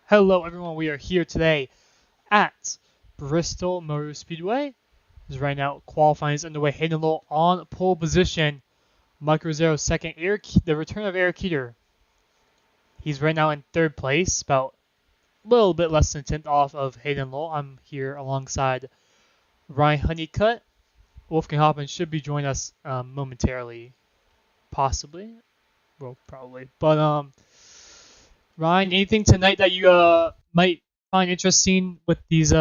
Hello everyone, we are here today at Bristol Motor Speedway. As right now qualifying is underway. Hayden Lowell on pole position. Mike Rosero second. The return of Eric Keeter. He's right now in third place, about a little bit less than a tenth off of Hayden Lowell. I'm here alongside Ryan Honeycutt. Wolfgang Hoffman should be joining us momentarily, possibly. Well, probably. But Ryan, anything tonight that you might find interesting with these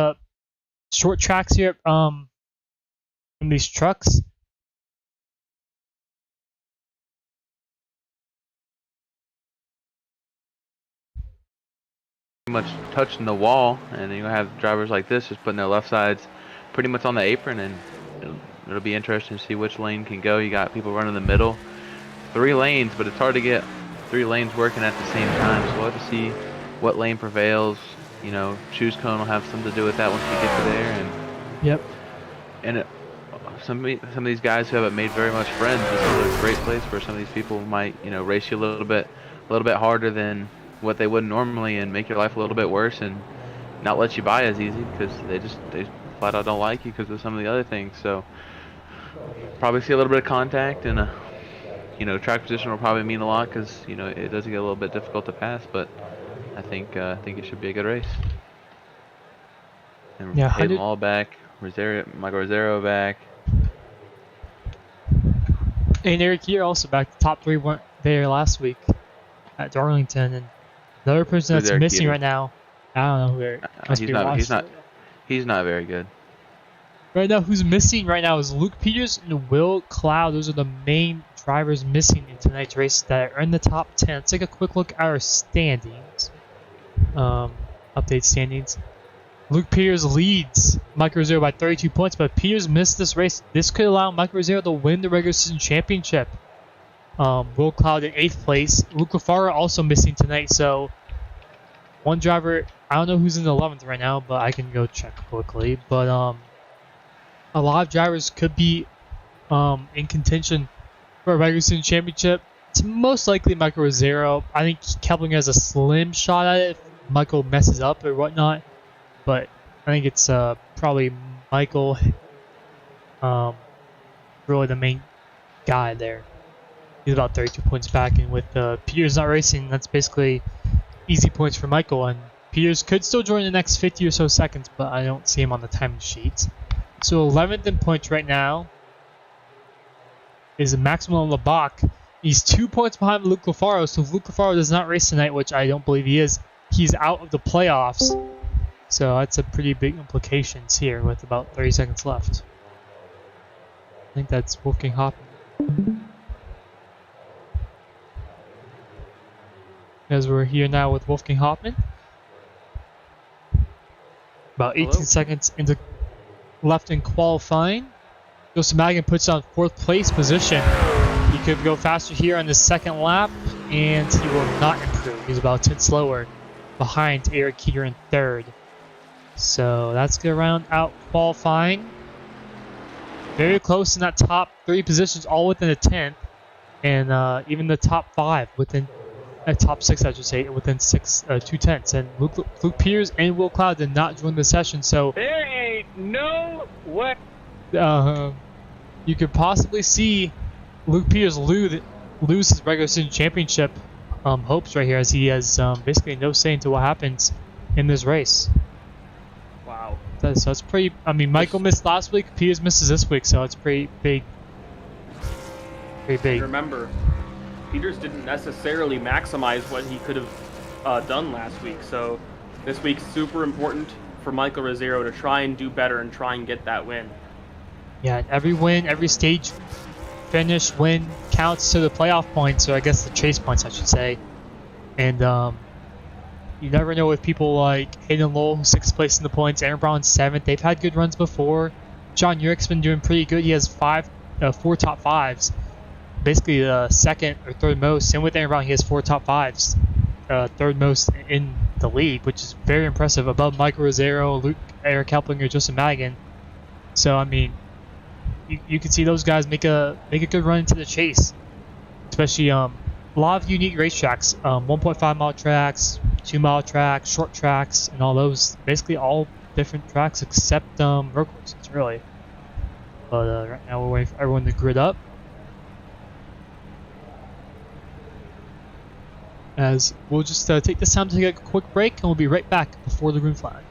short tracks here from these trucks? Much touching the wall, and you have drivers like this just putting their left sides pretty much on the apron, and it'll be interesting to see which lane can go. You got people running the middle, 3 lanes, but it's hard to get 3 lanes working at the same time, so we'll have to see what lane prevails. You know, choose cone will have something to do with that once we get to there. And yep. And some of these guys who haven't made very much friends, this is a great place where some of these people might, you know, race you a little bit harder than what they would normally, and make your life a little bit worse, and not let you buy as easy because they flat out don't like you because of some of the other things. So probably see a little bit of contact, and track position will probably mean a lot because it does get a little bit difficult to pass, but I think it should be a good race. And Yeah, Hayden Lowell back, Michael Rosero back, and Eric Keeter also back. The top 3 weren't there last week at Darlington, and another person that's missing right now, I don't know who Eric. He's not very good. Right now, who's missing right now is Luke Peters and Will Cloud. Those are the main drivers missing in tonight's race that are in the top 10. Let's take a quick look at our standings. Update standings. Luke Peters leads Mike Rosero by 32 points, but Peters missed this race. This could allow Mike Rosero to win the regular season championship. Will Cloud in 8th place. Luke Lafaro also missing tonight, so one driver, I don't know who's in 11th right now, but I can go check quickly. But a lot of drivers could be in contention for a regular season championship. It's most likely Michael Rosero. I think Kepling has a slim shot at it if Michael messes up or whatnot, but I think it's probably Michael, really the main guy there. He's about 32 points back, and with Peters not racing, that's basically easy points for Michael. And Peters could still join the next 50 or so seconds, but I don't see him on the time sheet. So 11th in points right now is Maximilian Lebach. He's 2 points behind Luke Lafaro, so if Luke Lafaro does not race tonight, which I don't believe he is, he's out of the playoffs. So that's a pretty big implications here with about 30 seconds left. I think that's Wolfgang Hoffman. As we're here now with Wolfgang Hoffman. About 18 seconds into left in qualifying. Joseph Madigan puts on 4th place position. He could go faster here on the second lap, and he will not improve. He's about 10 slower behind Eric Keeter in 3rd. So that's going to round out qualifying. Very close in that top 3 positions, all within a 10th, and even the top 5 within. Top 6, I should say, within 2 tenths. And Luke Peters and Will Cloud did not join the session, so there ain't no way. You could possibly see Luke Peters lose his regular season championship hopes right here, as he has basically no say into what happens in this race. Wow. So it's pretty. I mean, Michael missed last week, Peters misses this week, so it's pretty big. Pretty big. Remember, Peters didn't necessarily maximize what he could have done last week, so this week's super important for Michael Rosero to try and do better and try and get that win. Yeah, every win, every stage finish, win counts to the playoff points, or I guess the chase points, I should say. And you never know with people like Hayden Lowell, who's 6th place in the points, Aaron Brown 7th. They've had good runs before. John Urick's been doing pretty good. He has 4 top 5s. Basically the 2nd or 3rd most, and with Aaron Brown he has 4 top 5s, 3rd most in the league, which is very impressive, above Michael Rosero, Eric Keplinger, Joseph Madigan. So I mean, you can see those guys make a good run into the chase, especially a lot of unique racetracks, 1.5 mile tracks, 2-mile tracks, short tracks, and all those. Basically all different tracks except road courses, really. But right now we're waiting for everyone to grid up. As we'll just take this time to take a quick break, and we'll be right back before the green flag.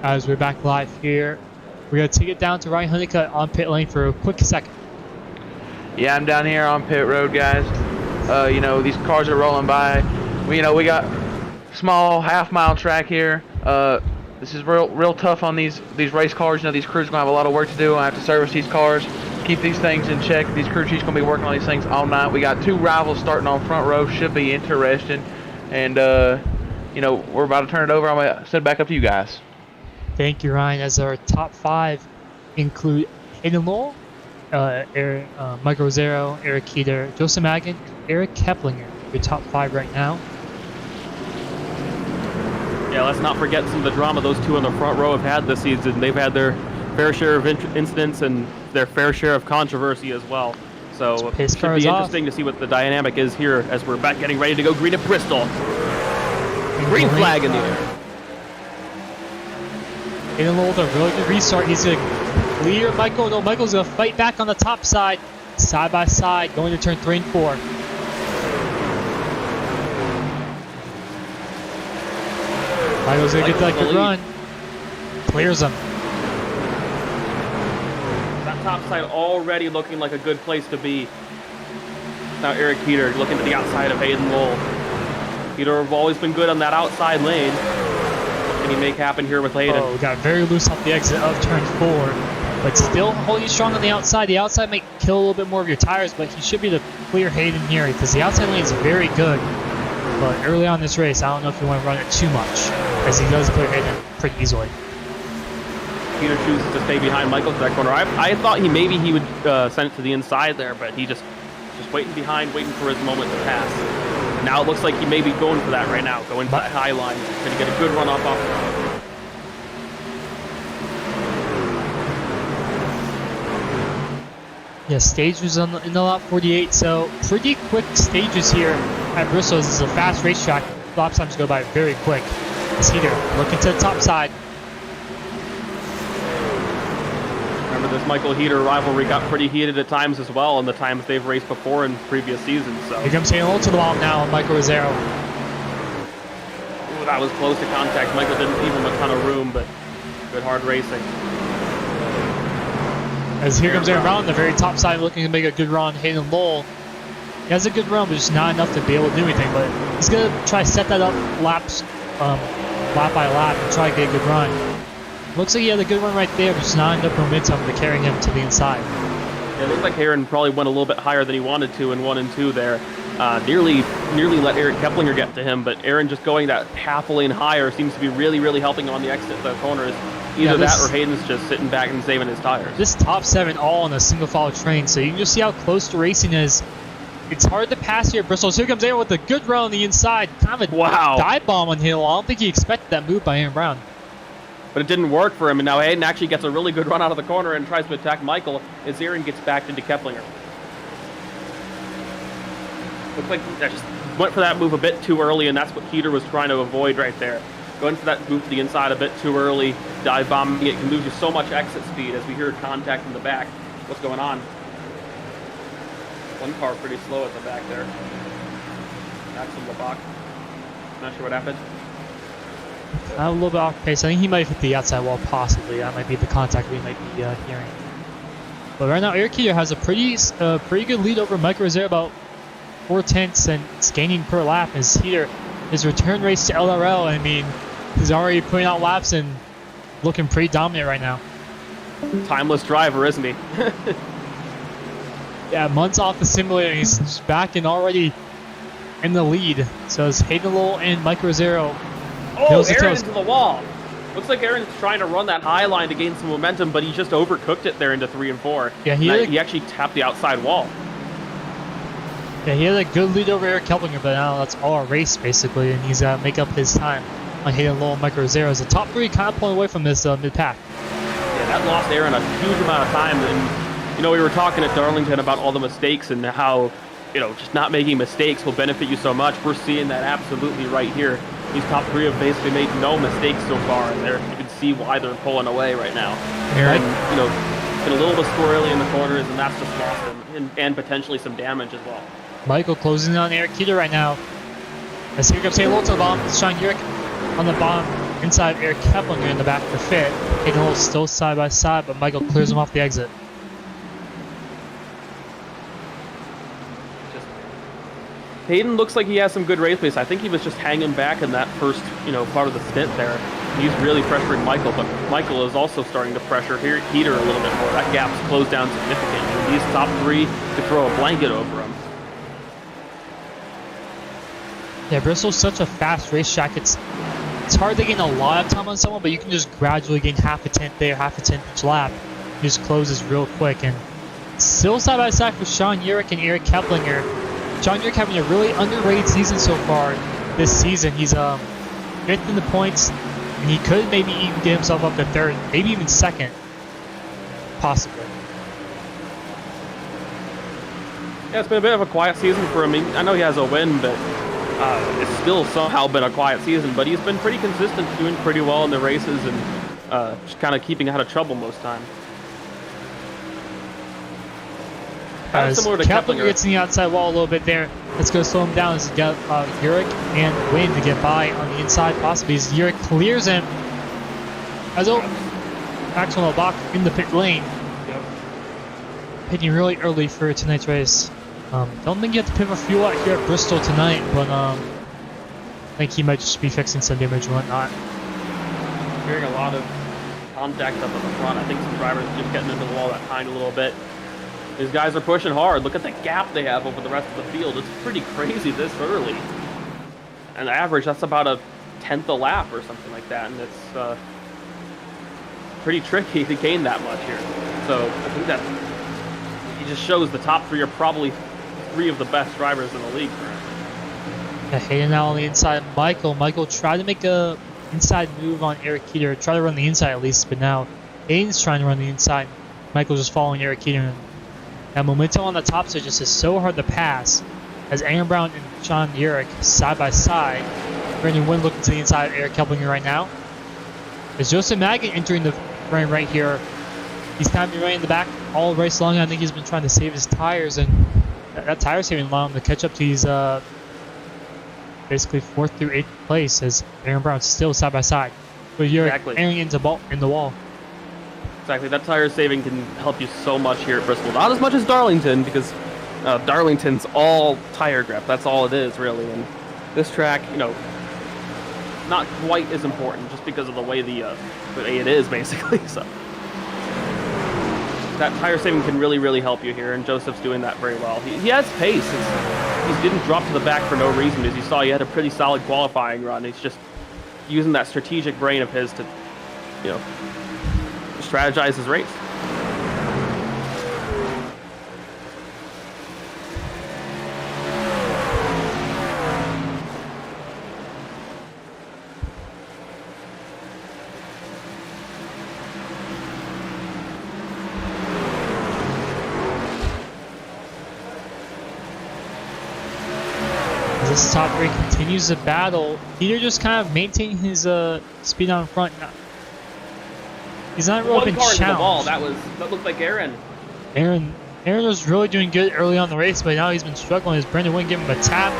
As we're back live here, we're going to take it down to Ryan Honeycutt on pit lane for a quick second. Yeah, I'm down here on pit road, guys. These cars are rolling by. We got small half-mile track here. This is real tough on these race cars. These crews are gonna have a lot of work to do. I have to service these cars, keep these things in check. These crew chiefs gonna be working on these things all night. We got 2 rivals starting on front row. Should be interesting. And we're about to turn it over. I'm gonna send it back up to you guys. Thank you, Ryan. As our top 5 include Hayden Lowell, Michael Rosero, Eric Keeter, Joseph Magan, Eric Keplinger. Your top 5 right now. Yeah, let's not forget some of the drama those 2 in the front row have had this season. They've had their fair share of incidents and their fair share of controversy as well. So it should be interesting to see what the dynamic is here as we're back getting ready to go green at Bristol. Green flag in the air. Hayden Lowell with a really good restart. He's going to clear Michael. No, Michael's going to fight back on the top side by side, going to turn 3 and 4. Michael's going to get that good run. Clears him. That top side already looking like a good place to be. Now Eric Peter looking to the outside of Hayden Lowell. Peter have always been good on that outside lane. What can he make happen here with Hayden? Oh, got very loose off the exit of turn 4. But still holding strong on the outside. The outside might kill a little bit more of your tires, but he should be able to clear Hayden here because the outside lane is very good. But early on in this race, I don't know if you want to run it too much, as he does clear Hayden pretty easily. Peter chooses to stay behind Michael to that corner. I thought he would send it to the inside there, but he just waiting behind, waiting for his moment to pass. And now it looks like he may be going for that right now, going to that high line. Going to get a good run off front. Yeah, stage was in the lap 48, so pretty quick stages here at Bristol. This is a fast racetrack. Lap times go by very quick. This Heater looking to the top side. Remember, this Michael Heater rivalry got pretty heated at times as well in the times they've raced before in previous seasons. So here comes Hayden Lowell to the wall now, Michael Rosero. Ooh, that was close to contact. Michael didn't leave him a ton of room, but good hard racing. As here comes Aaron Brown on the very top side, looking to make a good run. Hayden Lowell, he has a good run, but just not enough to be able to do anything. But he's going to try to set that up lap by lap and try to get a good run. Looks like he had a good run right there, but just not enough momentum to carry him to the inside. Yeah, it looks like Aaron probably went a little bit higher than he wanted to in 1 and 2 there. Nearly let Eric Keplinger get to him, but Aaron just going that half a lane higher seems to be really helping him on the exit of the corners. Either that or Hayden's just sitting back and saving his tires. This top 7 all on a single file train, so you can just see how close the racing is. It's hard to pass here at Bristol. So here comes Aaron with a good run on the inside. Kind of a dive bomb on Hill. I don't think he expected that move by Aaron Brown. But it didn't work for him, and now Hayden actually gets a really good run out of the corner and tries to attack Michael as Aaron gets back into Keplinger. Looks like he just went for that move a bit too early, and that's what Heater was trying to avoid right there. Going for that move to the inside a bit too early, dive bombing it can lose you so much exit speed as we hear contact in the back. What's going on? One car pretty slow at the back there. Axel Lebach. Not sure what happened. A little bit off pace. I think he might hit the outside wall, possibly. That might be the contact we might be hearing. But right now, Eric Keeter has a pretty good lead over Michael Rosero, about 4/10 and it's gaining per lap. His heater, his return race to LRL, I mean, he's already putting out laps and looking pretty dominant right now. Timeless driver, isn't he? Yeah, months off the simulator, he's just back and already in the lead. So it's Hayden Lowell and Mike Rosero. Oh, Aaron into the wall. Looks like Aaron's trying to run that high line to gain some momentum, but he just overcooked it there into 3 and 4. Yeah, he actually tapped the outside wall. Yeah, he had a good lead over Eric Kelplinger, but now that's all a race basically, and he's make up his time on Hayden Lowell and Mike Rosero. As the top 3 kind of pulling away from this mid-pack. Yeah, that lost Aaron a huge amount of time, and you know, we were talking at Darlington about all the mistakes and how, you know, just not making mistakes will benefit you so much. We're seeing that absolutely right here. These top 3 have basically made no mistakes so far, and you can see why they're pulling away right now. Aaron, and, you know, been a little bit squirrely in the corners, and that's just lost him, and potentially some damage as well. Michael closing on Eric Keeter right now. As here comes Hayden Lowell to the bottom, Sean Urich on the bottom, inside Eric Keplinger in the back of the fit. Hayden Lowell still side by side, but Michael clears him off the exit. Hayden looks like he has some good race pace. I think he was just hanging back in that first, you know, part of the stint there. He's really pressuring Michael, but Michael is also starting to pressure Heater a little bit more. That gap's closed down significantly. These top 3 could throw a blanket over him. Yeah, Bristol's such a fast racetrack. It's hard to gain a lot of time on someone, but you can just gradually gain half a tenth there, half a tenth each lap. It just closes real quick. And still side by side for Sean Urich and Eric Keplinger. Sean Urich having a really underrated season so far this season. He's 5th in the points, and he could maybe even get himself up to 3rd, maybe even 2nd, possibly. Yeah, it's been a bit of a quiet season for him. I know he has a win, but it's still somehow been a quiet season. But he's been pretty consistent, doing pretty well in the races, and just kind of keeping out of trouble most times. As Keplinger gets in the outside wall a little bit there. Let's go slow him down as he got Urich and Wynn to get by on the inside possibly. As Urich clears him. As Maxwell Bach in the pit lane. Yep. Pitting really early for tonight's race. Don't think you have to pit for fuel out here at Bristol tonight, but I think he might just be fixing some damage and whatnot. Hearing a lot of contact up at the front. I think some drivers are just getting into the wall that tiny little bit. These guys are pushing hard. Look at the gap they have over the rest of the field. It's pretty crazy this early. And the average, that's about a 10th a lap or something like that. And it's pretty tricky to gain that much here. So I think that he just shows the top 3 are probably 3 of the best drivers in the league currently. Yeah, Hayden now on the inside. Michael tried to make a inside move on Eric Keeter. Try to run the inside at least, but now Hayden's trying to run the inside. Michael's just following Eric Keeter. That momentum on the top side just is so hard to pass as Aaron Brown and Sean Urich side by side. Brandon Wynn looking to the inside of Eric Keplinger right now. As Joseph Maggin entering the frame right here. He's kind of been running in the back all race long. I think he's been trying to save his tires, and that tire saving allowed him to catch up to his basically 4th through 8th place as Aaron Brown's still side by side. But Urich airing into in the wall. Exactly, that tire saving can help you so much here at Bristol. Not as much as Darlington, because Darlington's all tire grip. That's all it is, really. And this track, you know, not quite as important, just because of the way the way it is, basically. So that tire saving can really, really help you here, and Joseph's doing that very well. He has pace. He didn't drop to the back for no reason. As you saw, he had a pretty solid qualifying run. He's just using that strategic brain of his to, you know, strategize his race. This top 3 continues the battle. Peter just kind of maintaining his speed on front. He's not really been challenged. That looked like Aaron. Aaron was really doing good early on the race, but now he's been struggling. As Brendan Wynn giving him a tap,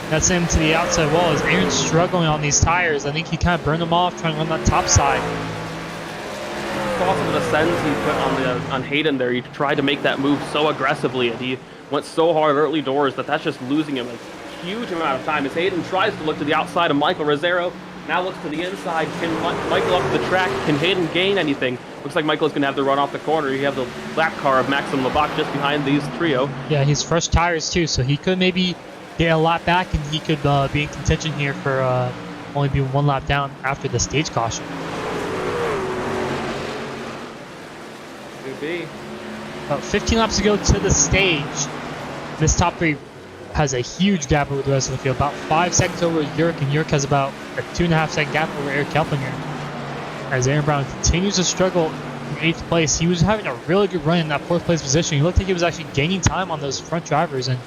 that's him to the outside wall. As Aaron's struggling on these tires, I think he kind of burned them off trying to run that top side. Saw some of the sends he put on Hayden there. He tried to make that move so aggressively, and he went so hard early doors that's just losing him a huge amount of time. As Hayden tries to look to the outside of Michael Rosero, now looks to the inside. Can Michael up the track? Can Hayden gain anything? Looks like Michael's going to have to run off the corner. You have the lap car of Maxim Labak just behind these trio. Yeah, he's fresh tires too, so he could maybe get a lap back, and he could be in contention here for only being 1 lap down after the stage caution. Could be. About 15 laps to go to the stage. This top 3 has a huge gap over the rest of the field. About 5 seconds over Yerk, and Yerk has about a 2.5-second gap over Eric Kelpinger. As Aaron Brown continues to struggle in 8th place, he was having a really good run in that 4th place position. He looked like he was actually gaining time on those front drivers, and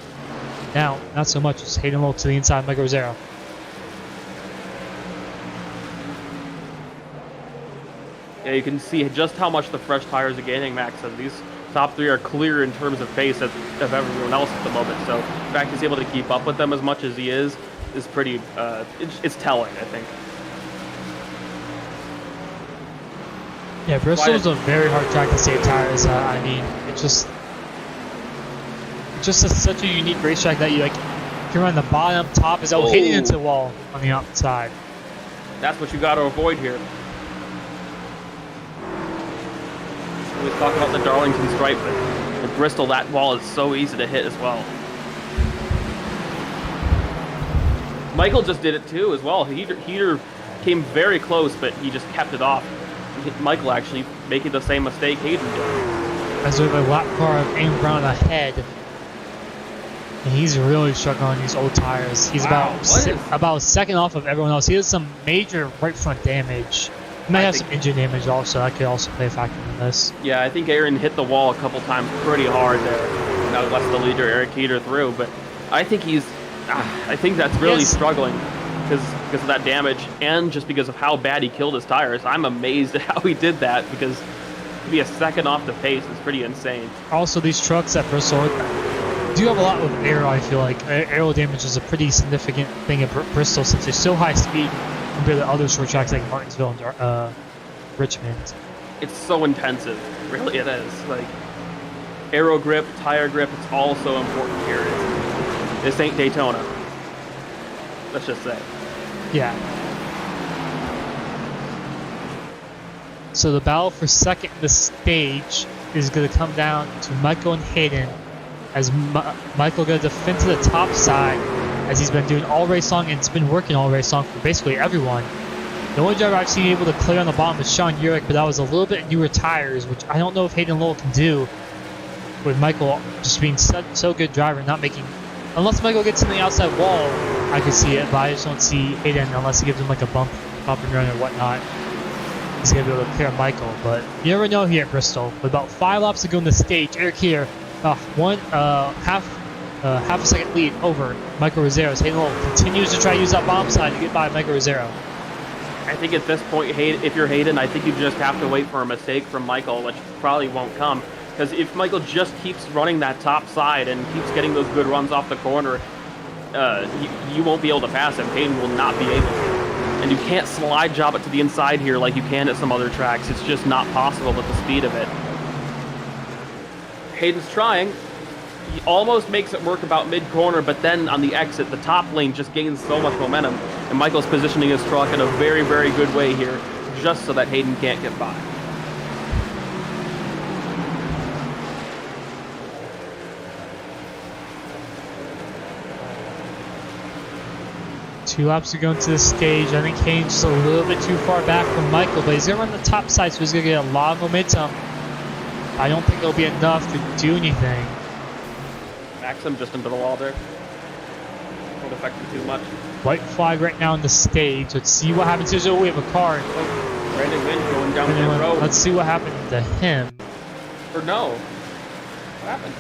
now not so much. It's Hayden Lowe to the inside of Michael Rosero. Yeah, you can see just how much the fresh tires are gaining, Max, and these top 3 are clear in terms of pace of everyone else at the moment. So the fact he's able to keep up with them as much as he is pretty, it's telling, I think. Yeah, Bristol's a very hard track to save tires. I mean, it's just such a unique racetrack that you like. If you're on the bottom, top is hitting into the wall on the outside. That's what you got to avoid here. We talk about the Darlington stripe, but in Bristol, that wall is so easy to hit as well. Michael just did it too as well. Heater came very close, but he just kept it off. Michael actually making the same mistake Hayden did. As we have a lap car of Aaron Brown ahead, and he's really struggling on these old tires. He's about a second off of everyone else. He has some major right front damage. He might have some engine damage also. That could also play a factor in this. Yeah, I think Aaron hit the wall a couple times pretty hard there. That lets the leader Eric Heater through, but I think that's really struggling because of that damage and just because of how bad he killed his tires. I'm amazed at how he did that, because to be a second off the pace is pretty insane. Also, these trucks at Bristol do have a lot with aero. I feel like aero damage is a pretty significant thing at Bristol, since they're so high speed compared to other short tracks like Martinsville and Richmond. It's so intensive, really it is. Like aero grip, tire grip, it's all so important here. This ain't Daytona, let's just say. Yeah. So the battle for second in the stage is going to come down to Michael and Hayden, as Michael going to defend to the top side, as he's been doing all race long, and it's been working all race long for basically everyone. The only driver I've seen able to clear on the bottom is Sean Urich, but that was a little bit newer tires, which I don't know if Hayden Lowell can do, with Michael just being so good driver, not making... Unless Michael gets in the outside wall, I could see it, but I just don't see Hayden unless he gives him like a bump and run or whatnot. He's going to be able to clear Michael, but you never know here at Bristol. With about 5 laps to go in the stage, Eric here, half a second lead over Michael Rosero. Hayden Lowell continues to try to use that bomb side to get by Michael Rosero. I think at this point, if you're Hayden, I think you just have to wait for a mistake from Michael, which probably won't come. Because if Michael just keeps running that top side and keeps getting those good runs off the corner, you won't be able to pass him. Hayden will not be able to. And you can't slide job it to the inside here like you can at some other tracks. It's just not possible with the speed of it. Hayden's trying. He almost makes it work about mid-corner, but then on the exit, the top lane just gains so much momentum. And Michael's positioning his truck in a very, very good way here, just so that Hayden can't get by. Two laps to go into the stage. I think Hayden's just a little bit too far back from Michael, but he's going to run the top side, so he's going to get a lot of momentum. I don't think it'll be enough to do anything. Maxim just into the wall there. Won't affect him too much. White flag right now on the stage. Let's see what happens. Here's we have a car. Brandon Wynn going down the road. Let's see what happened to him. Or no. What happened?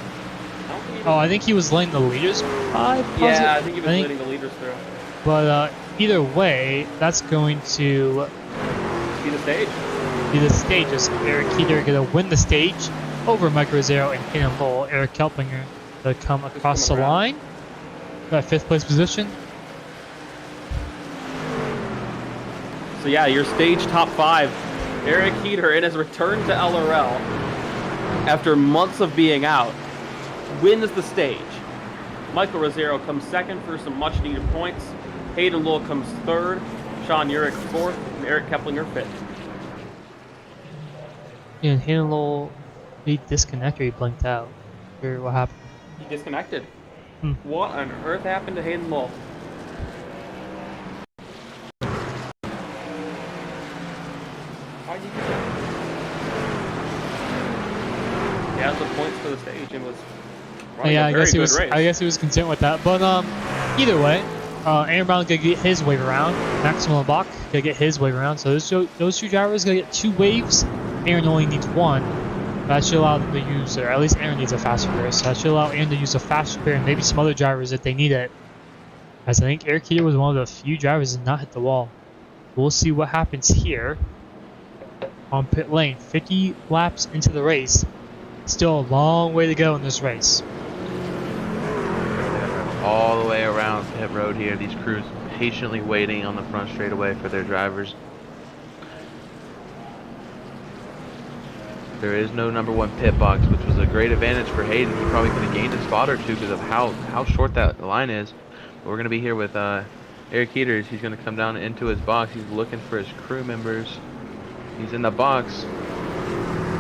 I think he was letting the leaders by. Yeah, I think he was letting the leaders through. But either way, that's going to be the stage. Be the stage. Is Eric Heater going to win the stage over Mike Rosero and Hayden Lowell. Eric Kelpinger to come across the line. That 5th place position. So yeah, your stage top 5. Eric Heater in his return to LRL after months of being out. wins the stage. Michael Rosero comes second for some much-needed points. Hayden Lowell comes third. Sean Urich fourth. And Eric Keplinger fifth. And Hayden Lowell, he disconnected, he blinked out. Sure, what happened? He disconnected. What on earth happened to Hayden Lowell? Why'd you do that? He has the points for the stage and was running a very good race. I guess he was content with that. But either way, Aaron Brown's gonna get his wave around. Maximum Bach gonna get his wave around. So those two drivers gonna get 2 waves. Aaron only needs 1. That should allow them to use, or at least Aaron needs a faster pair. So that should allow Aaron to use a faster pair and maybe some other drivers if they need it. As I think Eric Keeter was one of the few drivers that did not hit the wall. We'll see what happens here on pit lane. 50 laps into the race. Still a long way to go in this race. All the way around pit road here. These crews patiently waiting on the front straightaway for their drivers. There is no #1 pit box, which was a great advantage for Hayden. He probably could have gained a spot or 2 because of how short that line is. But we're going to be here with Eric Heaters. He's going to come down into his box. He's looking for his crew members. He's in the box.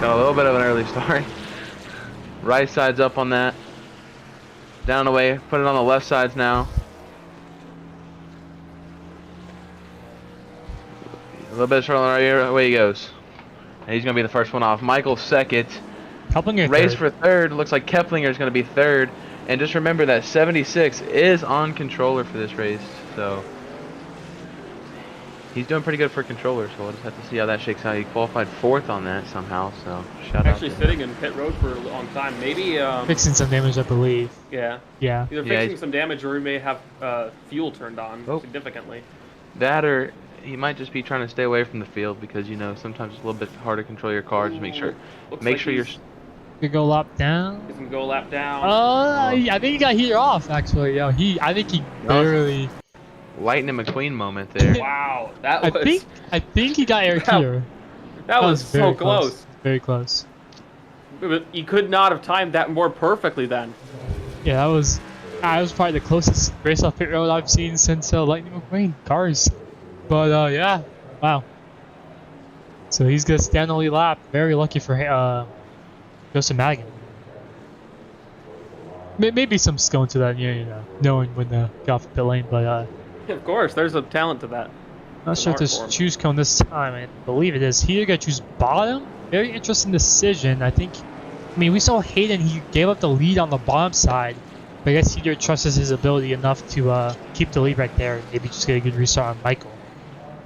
Got a little bit of an early start. Right side's up on that. Down away. Put it on the left sides now. A little bit short on the right here. Away he goes. And he's going to be the first one off. Michael second. Keplinger race for third. Looks like Keplinger is going to be third. And just remember that 76 is on controller for this race. So he's doing pretty good for controller. So we'll just have to see how that shakes out. He qualified 4th on that somehow. So shout out. Actually sitting in pit road for a long time. Maybe fixing some damage, I believe. Yeah. Yeah. Either fixing some damage or we may have fuel turned on significantly. That or he might just be trying to stay away from the field because, you know, sometimes it's a little bit hard to control your car. Just make sure you're... You go lap down. He's gonna go lap down. I think he got heater off actually. Yo, I think he barely... Lightning McQueen moment there. Wow, that was... I think he got Eric heater. That was so close. Very close. But he could not have timed that more perfectly then. Yeah, that was probably the closest race off pit road I've seen since Lightning McQueen cars. But yeah, wow. So he's gonna stand the lead lap. Very lucky for Joseph Madigan. Maybe some skill into that, you know, knowing when to get off the pit lane. But of course, there's a talent to that. Not sure if there's choose cone this time. I believe it is. Here, gonna choose bottom. Very interesting decision. I mean, we saw Hayden. He gave up the lead on the bottom side. But I guess he trusts his ability enough to keep the lead right there. Maybe just get a good restart on Michael.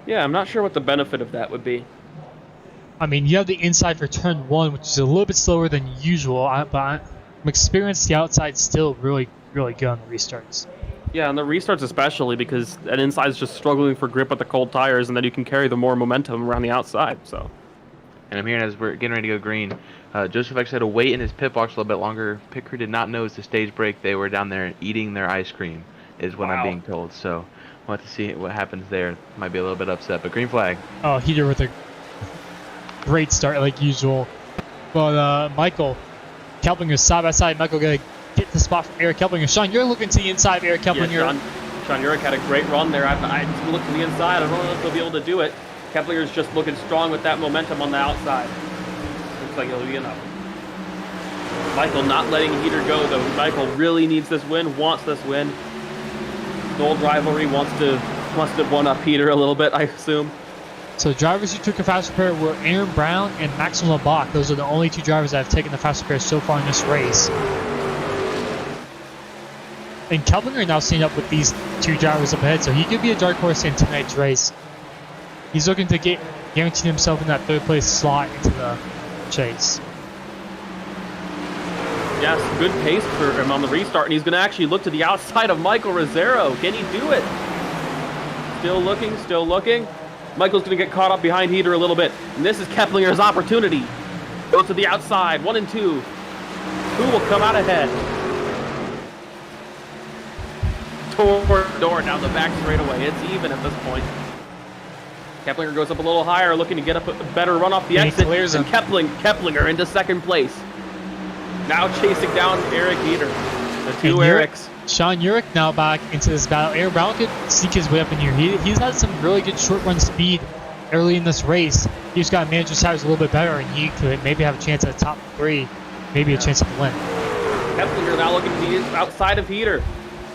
Yeah, I'm not sure what the benefit of that would be. I mean, you have the inside for turn 1, which is a little bit slower than usual. But I'm experienced the outside still really, really good on the restarts. Yeah, on the restarts especially because that inside is just struggling for grip with the cold tires, and then you can carry the more momentum around the outside. So. And I'm hearing as we're getting ready to go green, Joseph actually had to wait in his pit box a little bit longer. Pit crew did not know it was the stage break. They were down there eating their ice cream, is what I'm being told. So we'll have to see what happens there. Might be a little bit upset, but green flag. Oh, heater with a great start like usual. But Michael Keplinger side by side. Michael gonna get the spot from Eric Keplinger. Sean, you're looking to the inside of Eric Keplinger. Yeah, Sean Urich had a great run there. I just looked to the inside. I don't know if he'll be able to do it. Keplinger's just looking strong with that momentum on the outside. Looks like he'll be enough. Michael not letting Heater go though. Michael really needs this win, wants this win. The old rivalry wants to one up Heater a little bit, I assume. So drivers who took a faster pair were Aaron Brown and Maxim LeBach. Those are the only 2 drivers that have taken the faster pair so far in this race. And Keplinger now staying up with these 2 drivers up ahead, so he could be a dark horse in tonight's race. He's looking to guarantee himself in that 3rd place slot into the chase. Yes, good pace for him on the restart, and he's going to actually look to the outside of Michael Rosero. Can he do it? Still looking, still looking. Michael's going to get caught up behind Heater a little bit, and this is Keplinger's opportunity. Go to the outside, 1 and 2. Who will come out ahead? Door down the back straightaway. It's even at this point. Keplinger goes up a little higher, looking to get up a better run off the exit. And Keplinger into 2nd place. Now chasing down Eric Heater. The two Erics. Sean Urich now back into this battle. Eric Brown could sneak his way up in here. He's had some really good short run speed early in this race. He just got to manage his tires a little bit better, and he could maybe have a chance at the top 3, maybe a chance at the win. Keplinger now looking to be outside of Heater.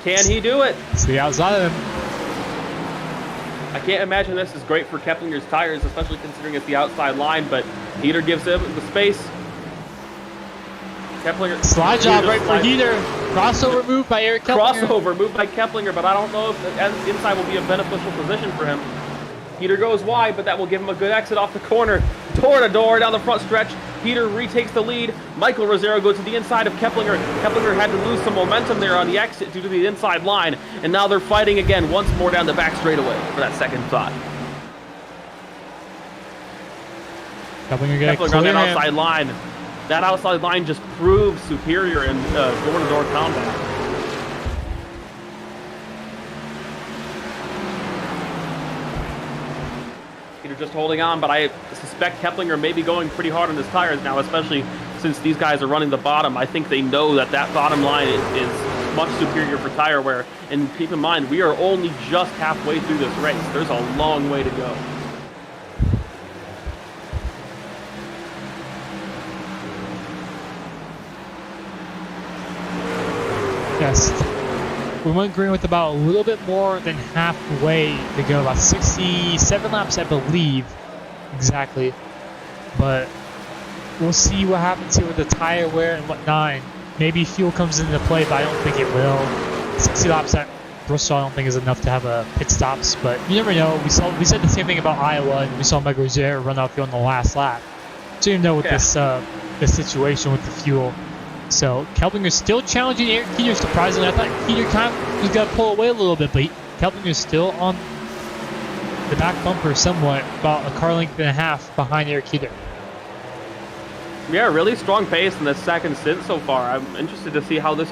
Can he do it? See outside of him. I can't imagine this is great for Keplinger's tires, especially considering it's the outside line, but Heater gives him the space. Keplinger. Slide job right for Heater. Crossover move by Eric Keplinger. Crossover move by Keplinger, but I don't know if the inside will be a beneficial position for him. Heater goes wide, but that will give him a good exit off the corner. Door to door down the front stretch. Heater retakes the lead. Michael Rosero goes to the inside of Keplinger. Keplinger had to lose some momentum there on the exit due to the inside line, and now they're fighting again once more down the back straightaway for that second spot. Keplinger on that outside line. That outside line just proves superior in door-to-door combat. Just holding on, but I suspect Keplinger may be going pretty hard on his tires now, especially since these guys are running the bottom. I think they know that that bottom line is much superior for tire wear. And keep in mind, we are only just halfway through this race. There's a long way to go. Yes. We went green with about a little bit more than halfway to go, about 67 laps, I believe, exactly. But we'll see what happens here with the tire wear and whatnot. And maybe fuel comes into play, but I don't think it will. 60 laps at Bristol, I don't think is enough to have a pit stops, but you never know. We said the same thing about Iowa, and we saw Michael Rosero run out field on the last lap. So you know with this situation with the fuel. So Keplinger's still challenging Eric Heater, surprisingly. I thought Heater kind of was going to pull away a little bit, but Keplinger's still on the back bumper somewhat, about a car length and a half behind Eric Heater. Yeah, really strong pace in the second stint so far. I'm interested to see how this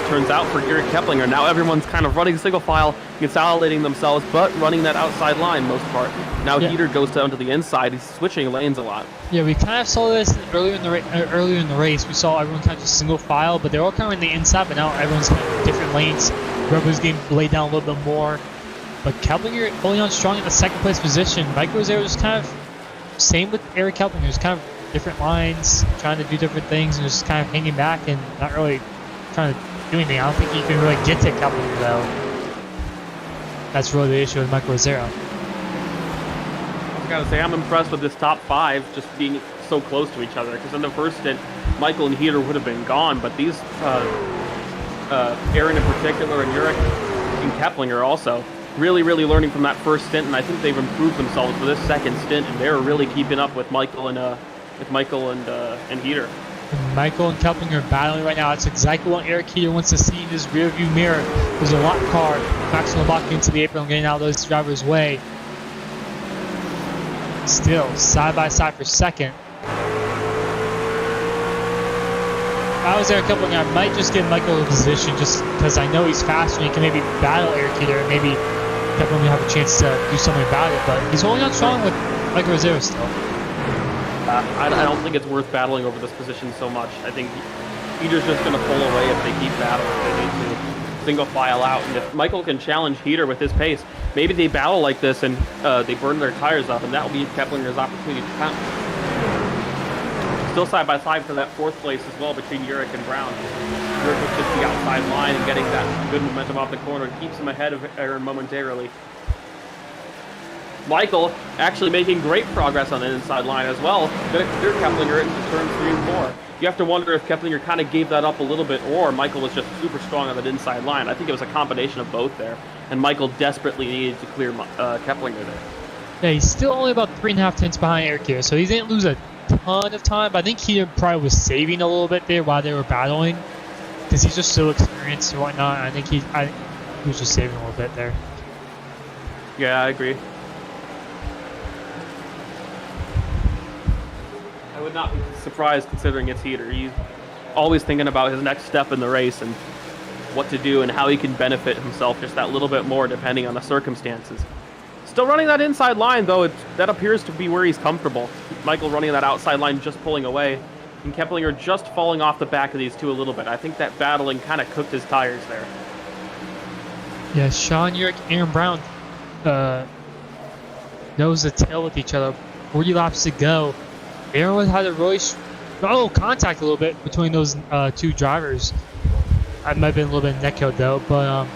turns out for Eric Keplinger. Now everyone's kind of running single file, consolidating themselves, but running that outside line most part. Now Heater goes down to the inside. He's switching lanes a lot. Yeah, we kind of saw this earlier in the race. We saw everyone kind of just single file, but they're all kind of in the inside. But now everyone's kind of in different lanes. Rebel's getting laid down a little bit more. But Keplinger holding on strong in the second place position. Mike Rosero just kind of same with Eric Keplinger. Just kind of different lines, trying to do different things, and just kind of hanging back and not really trying to do anything. I don't think you can really get to Keplinger though. That's really the issue with Michael Rosero. I gotta say, I'm impressed with this top 5 just being so close to each other, because in the first stint, Michael and Heater would have been gone, but these, Aaron in particular and Urich and Keplinger also, really learning from that first stint, and I think they've improved themselves for this second stint, and they're really keeping up with Michael and Heater. Michael and Keplinger battling right now. That's exactly what Eric Heater wants to see in his rearview mirror. There's a lock car. Max Lebach into the apron, getting out of those drivers' way. Still side by side for second. If I was Eric Keplinger, I might just give Michael a position just because I know he's faster and he can maybe battle Eric Heater and maybe Keplinger have a chance to do something about it. But he's holding on strong with Michael Rosero still. I don't think it's worth battling over this position so much. I think Heater's just going to pull away if they keep battling. They need to single file out. And if Michael can challenge Heater with his pace, maybe they battle like this and they burn their tires up, and that will be Keplinger's opportunity to count. Still side by side for that 4th place as well between Urich and Brown. Urich was just the outside line and getting that good momentum off the corner and keeps him ahead of Aaron momentarily. Michael actually making great progress on the inside line as well. Gonna clear Keplinger into turns 3 and 4. You have to wonder if Keplinger kind of gave that up a little bit, or Michael was just super strong on that inside line. I think it was a combination of both there, and Michael desperately needed to clear Keplinger there. Yeah, he's still only about 3.5 tenths behind Eric here, so he didn't lose a ton of time, but I think he probably was saving a little bit there while they were battling, because he's just so experienced and whatnot. I think he was just saving a little bit there. Yeah, I agree. I would not be surprised considering it's Heater. He's always thinking about his next step in the race and what to do and how he can benefit himself just that little bit more depending on the circumstances. Still running that inside line, though. That appears to be where he's comfortable. Michael running that outside line, just pulling away. and Keplinger just falling off the back of these two a little bit. I think that battling kind of cooked his tires there. Yeah, Sean Urick, Aaron Brown nose to tail with each other. 40 laps to go. Aaron had a really contact a little bit between those two drivers. I might have been a little bit neck though, but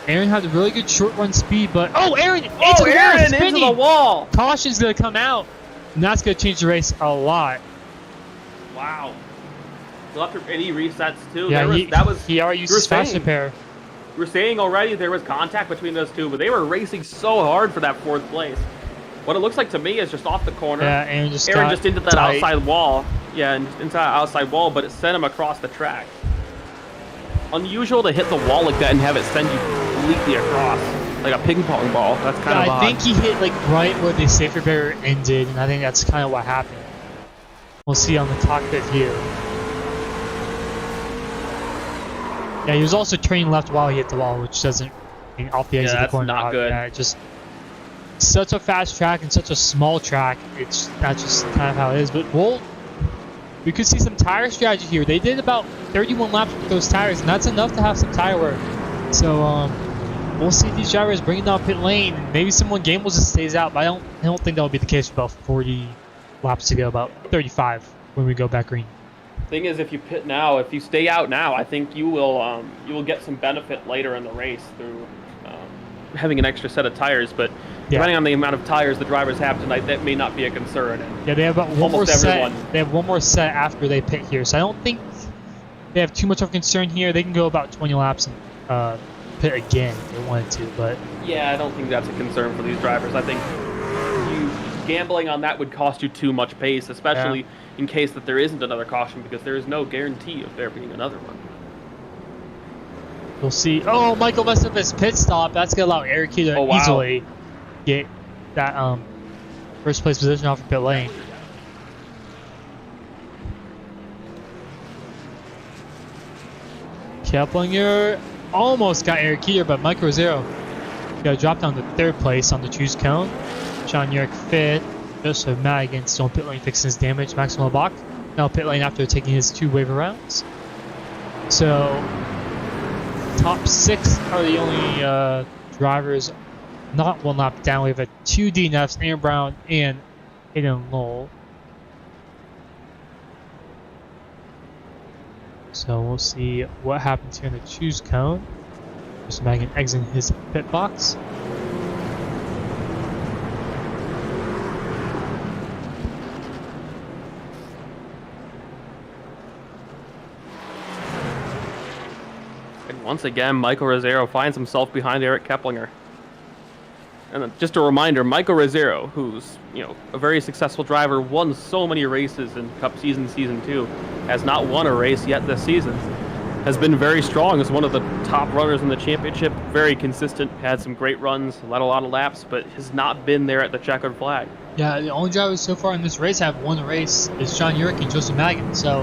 Aaron had a really good short run speed. But Aaron into the wall! Caution's gonna come out, and that's gonna change the race a lot. Wow. And he resets too. Yeah, he already used his fast repair. We were saying already there was contact between those two, but they were racing so hard for that 4th place. What it looks like to me is just off the corner. Yeah, Aaron just into that tight. outside wall. Yeah, and into that outside wall, but it sent him across the track. Unusual to hit the wall like that and have it send you completely across, like a ping pong ball. That's kind of odd. I think he hit like right where the safety barrier ended, and I think that's kind of what happened. We'll see on the cockpit view. Yeah, he was also turning left while he hit the wall, which doesn't off the exit of the corner. That's not good. Yeah, just such a fast track and such a small track. That's just kind of how it is. But we could see some tire strategy here. They did about 31 laps with those tires, and that's enough to have some tire work. So we'll see these drivers bringing down pit lane, and maybe someone Gambles just stays out. But I don't think that will be the case for about 40 laps to go, about 35 when we go back green. Thing is, if you pit now, if you stay out now, I think you will get some benefit later in the race through having an extra set of tires. But depending on the amount of tires the drivers have tonight, that may not be a concern. And yeah, they have about one more set. They have one more set after they pit here, so I don't think they have too much of a concern here. They can go about 20 laps and pit again if they wanted to. But yeah, I don't think that's a concern for these drivers. I think gambling on that would cost you too much pace, especially in case that there isn't another caution, because there is no guarantee of there being another one. We'll see. Oh, Michael messed up his pit stop. That's going to allow Eric to easily get that first place position off of pit lane. Keplinger almost got Eric Keeter, but Mike Rosero got dropped down to 3rd place on the choose cone. Sean Urick 5th. Joseph Madigan still in pit lane fixing his damage. Maxim Lebach now pit lane after taking his 2 waiver rounds. So top 6 are the only drivers not one lap down. We have 2 DNFs, Aaron Brown and Hayden Lowell. So we'll see what happens here in the choose cone. Joseph Madigan exiting his pit box. Once again, Michael Rosero finds himself behind Eric Keplinger. And just a reminder, Michael Rosero, who's a very successful driver, won so many races in Cup season 2, has not won a race yet this season. Has been very strong as one of the top runners in the championship, very consistent, had some great runs, led a lot of laps, but has not been there at the checkered flag. Yeah, the only drivers so far in this race have won a race is Sean Urick and Joseph Madigan. So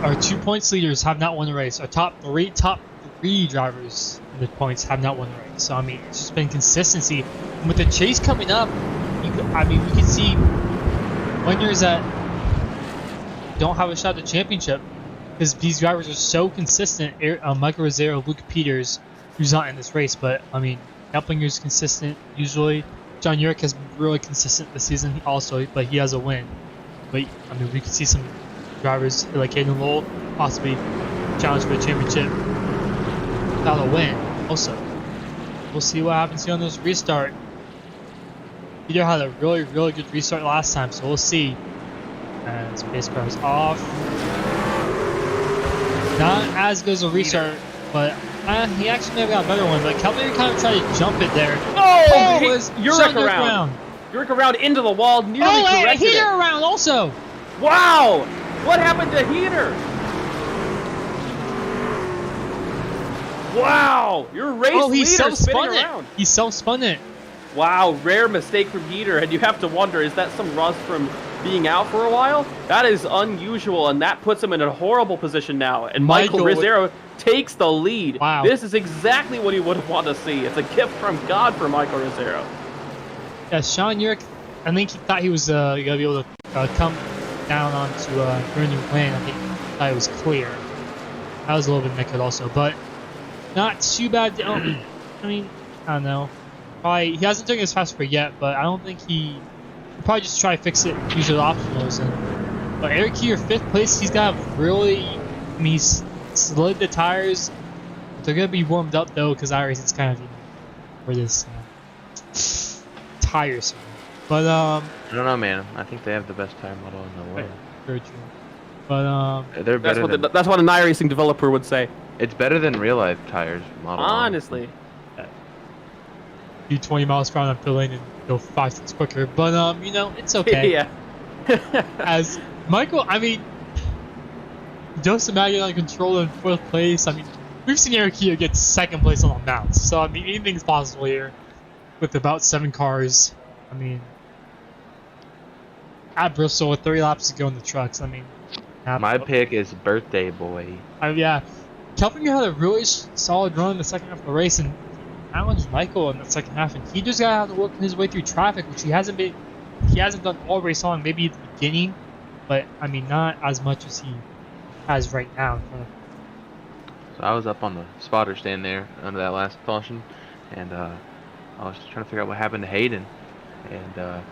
our 2 points leaders have not won the race. Our top three drivers in the points have not won the race. So I mean, it's just been consistency. And with the chase coming up, we can see winners that don't have a shot at the championship because these drivers are so consistent. Michael Rosero, Luke Peters, who's not in this race, but I mean, Keplinger's consistent usually. John Urick has been really consistent this season also, but he has a win. But I mean, we could see some drivers like Hayden Lowell possibly challenge for the championship without a win also. We'll see what happens here on this restart. Peter had a really good restart last time, so we'll see. And his pace car is off. Not as good as a restart, but he actually may have got a better one, but Keplinger kind of tried to jump it there. Oh, Urick around. Urick around into the wall, nearly corrected it. Heater around also. Wow! What happened to Heater? Wow! Your race leader spinning around. He self-spun it. Wow, rare mistake from Heater, and you have to wonder, is that some rust from being out for a while? That is unusual, and that puts him in a horrible position now. And Michael Rosero takes the lead. Wow. This is exactly what he would have wanted to see. It's a gift from God for Michael Rosero. Yeah, Sean Urick, I think he thought he was going to be able to come down onto Brandon Wynn. I think it was clear. That was a little bit nickered also, but not too bad. I mean, I don't know. Probably he hasn't taken his fast for yet, but I don't think he'll probably just try to fix it. Use the optionals. But Eric here, 5th place. He's got really. I mean, he's slid the tires. They're gonna be warmed up though, because it's kind of for this tires. But I don't know, man. I think they have the best tire model in the world. Very true. But they're better. That's what an iRacing developer would say. It's better than real life tires model. Honestly. Do 20 miles per hour on pit lane and go 5 seconds quicker. But you know, it's okay. Yeah. As Michael, I mean, Joseph Maggie on control in 4th place. I mean, we've seen Eric here get 2nd place on the mounts. So I mean, anything's possible here with about 7 cars. I mean, at Bristol with 30 laps to go in the trucks. I mean, my pick is Birthday Boy. Yeah, Kelvin had a really solid run in the second half of the race, and challenged Michael in the second half, and he just got to work his way through traffic, which he hasn't done all race long. Maybe at the beginning, but I mean, not as much as he has right now in front of him. So I was up on the spotter stand there under that last caution, and I was trying to figure out what happened to Hayden, and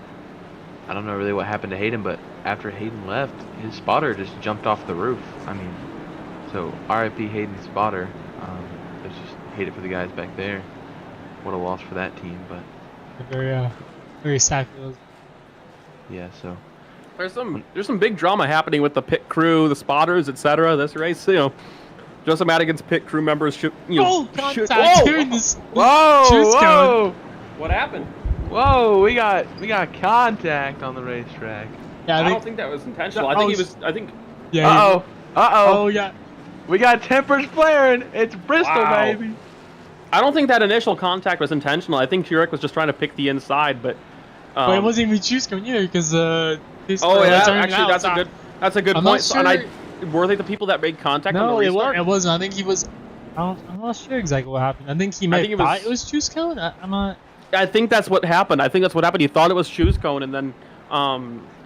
I don't know really what happened to Hayden, but after Hayden left, his spotter just jumped off the roof. I mean, so RIP Hayden's spotter. It's just hate it for the guys back there. What a loss for that team, but very sad for those. Yeah, so there's some big drama happening with the pit crew, the spotters, etc. This race, you know, Joseph Madigan's pit crew members should, you know, whoa! What happened? Whoa, we got contact on the racetrack. Yeah, I don't think that was intentional. I think. Yeah. Oh yeah. We got tempers flaring. It's Bristol, baby. I don't think that initial contact was intentional. I think Jurek was just trying to pick the inside, but. It wasn't even choose coming either because. That's a good point. Sure. And were they the people that made contact on the restart? No, it wasn't. I think he was. I'm not sure exactly what happened. I think he thought it was choose cone. I'm not. I think that's what happened. He thought it was choose cone, and then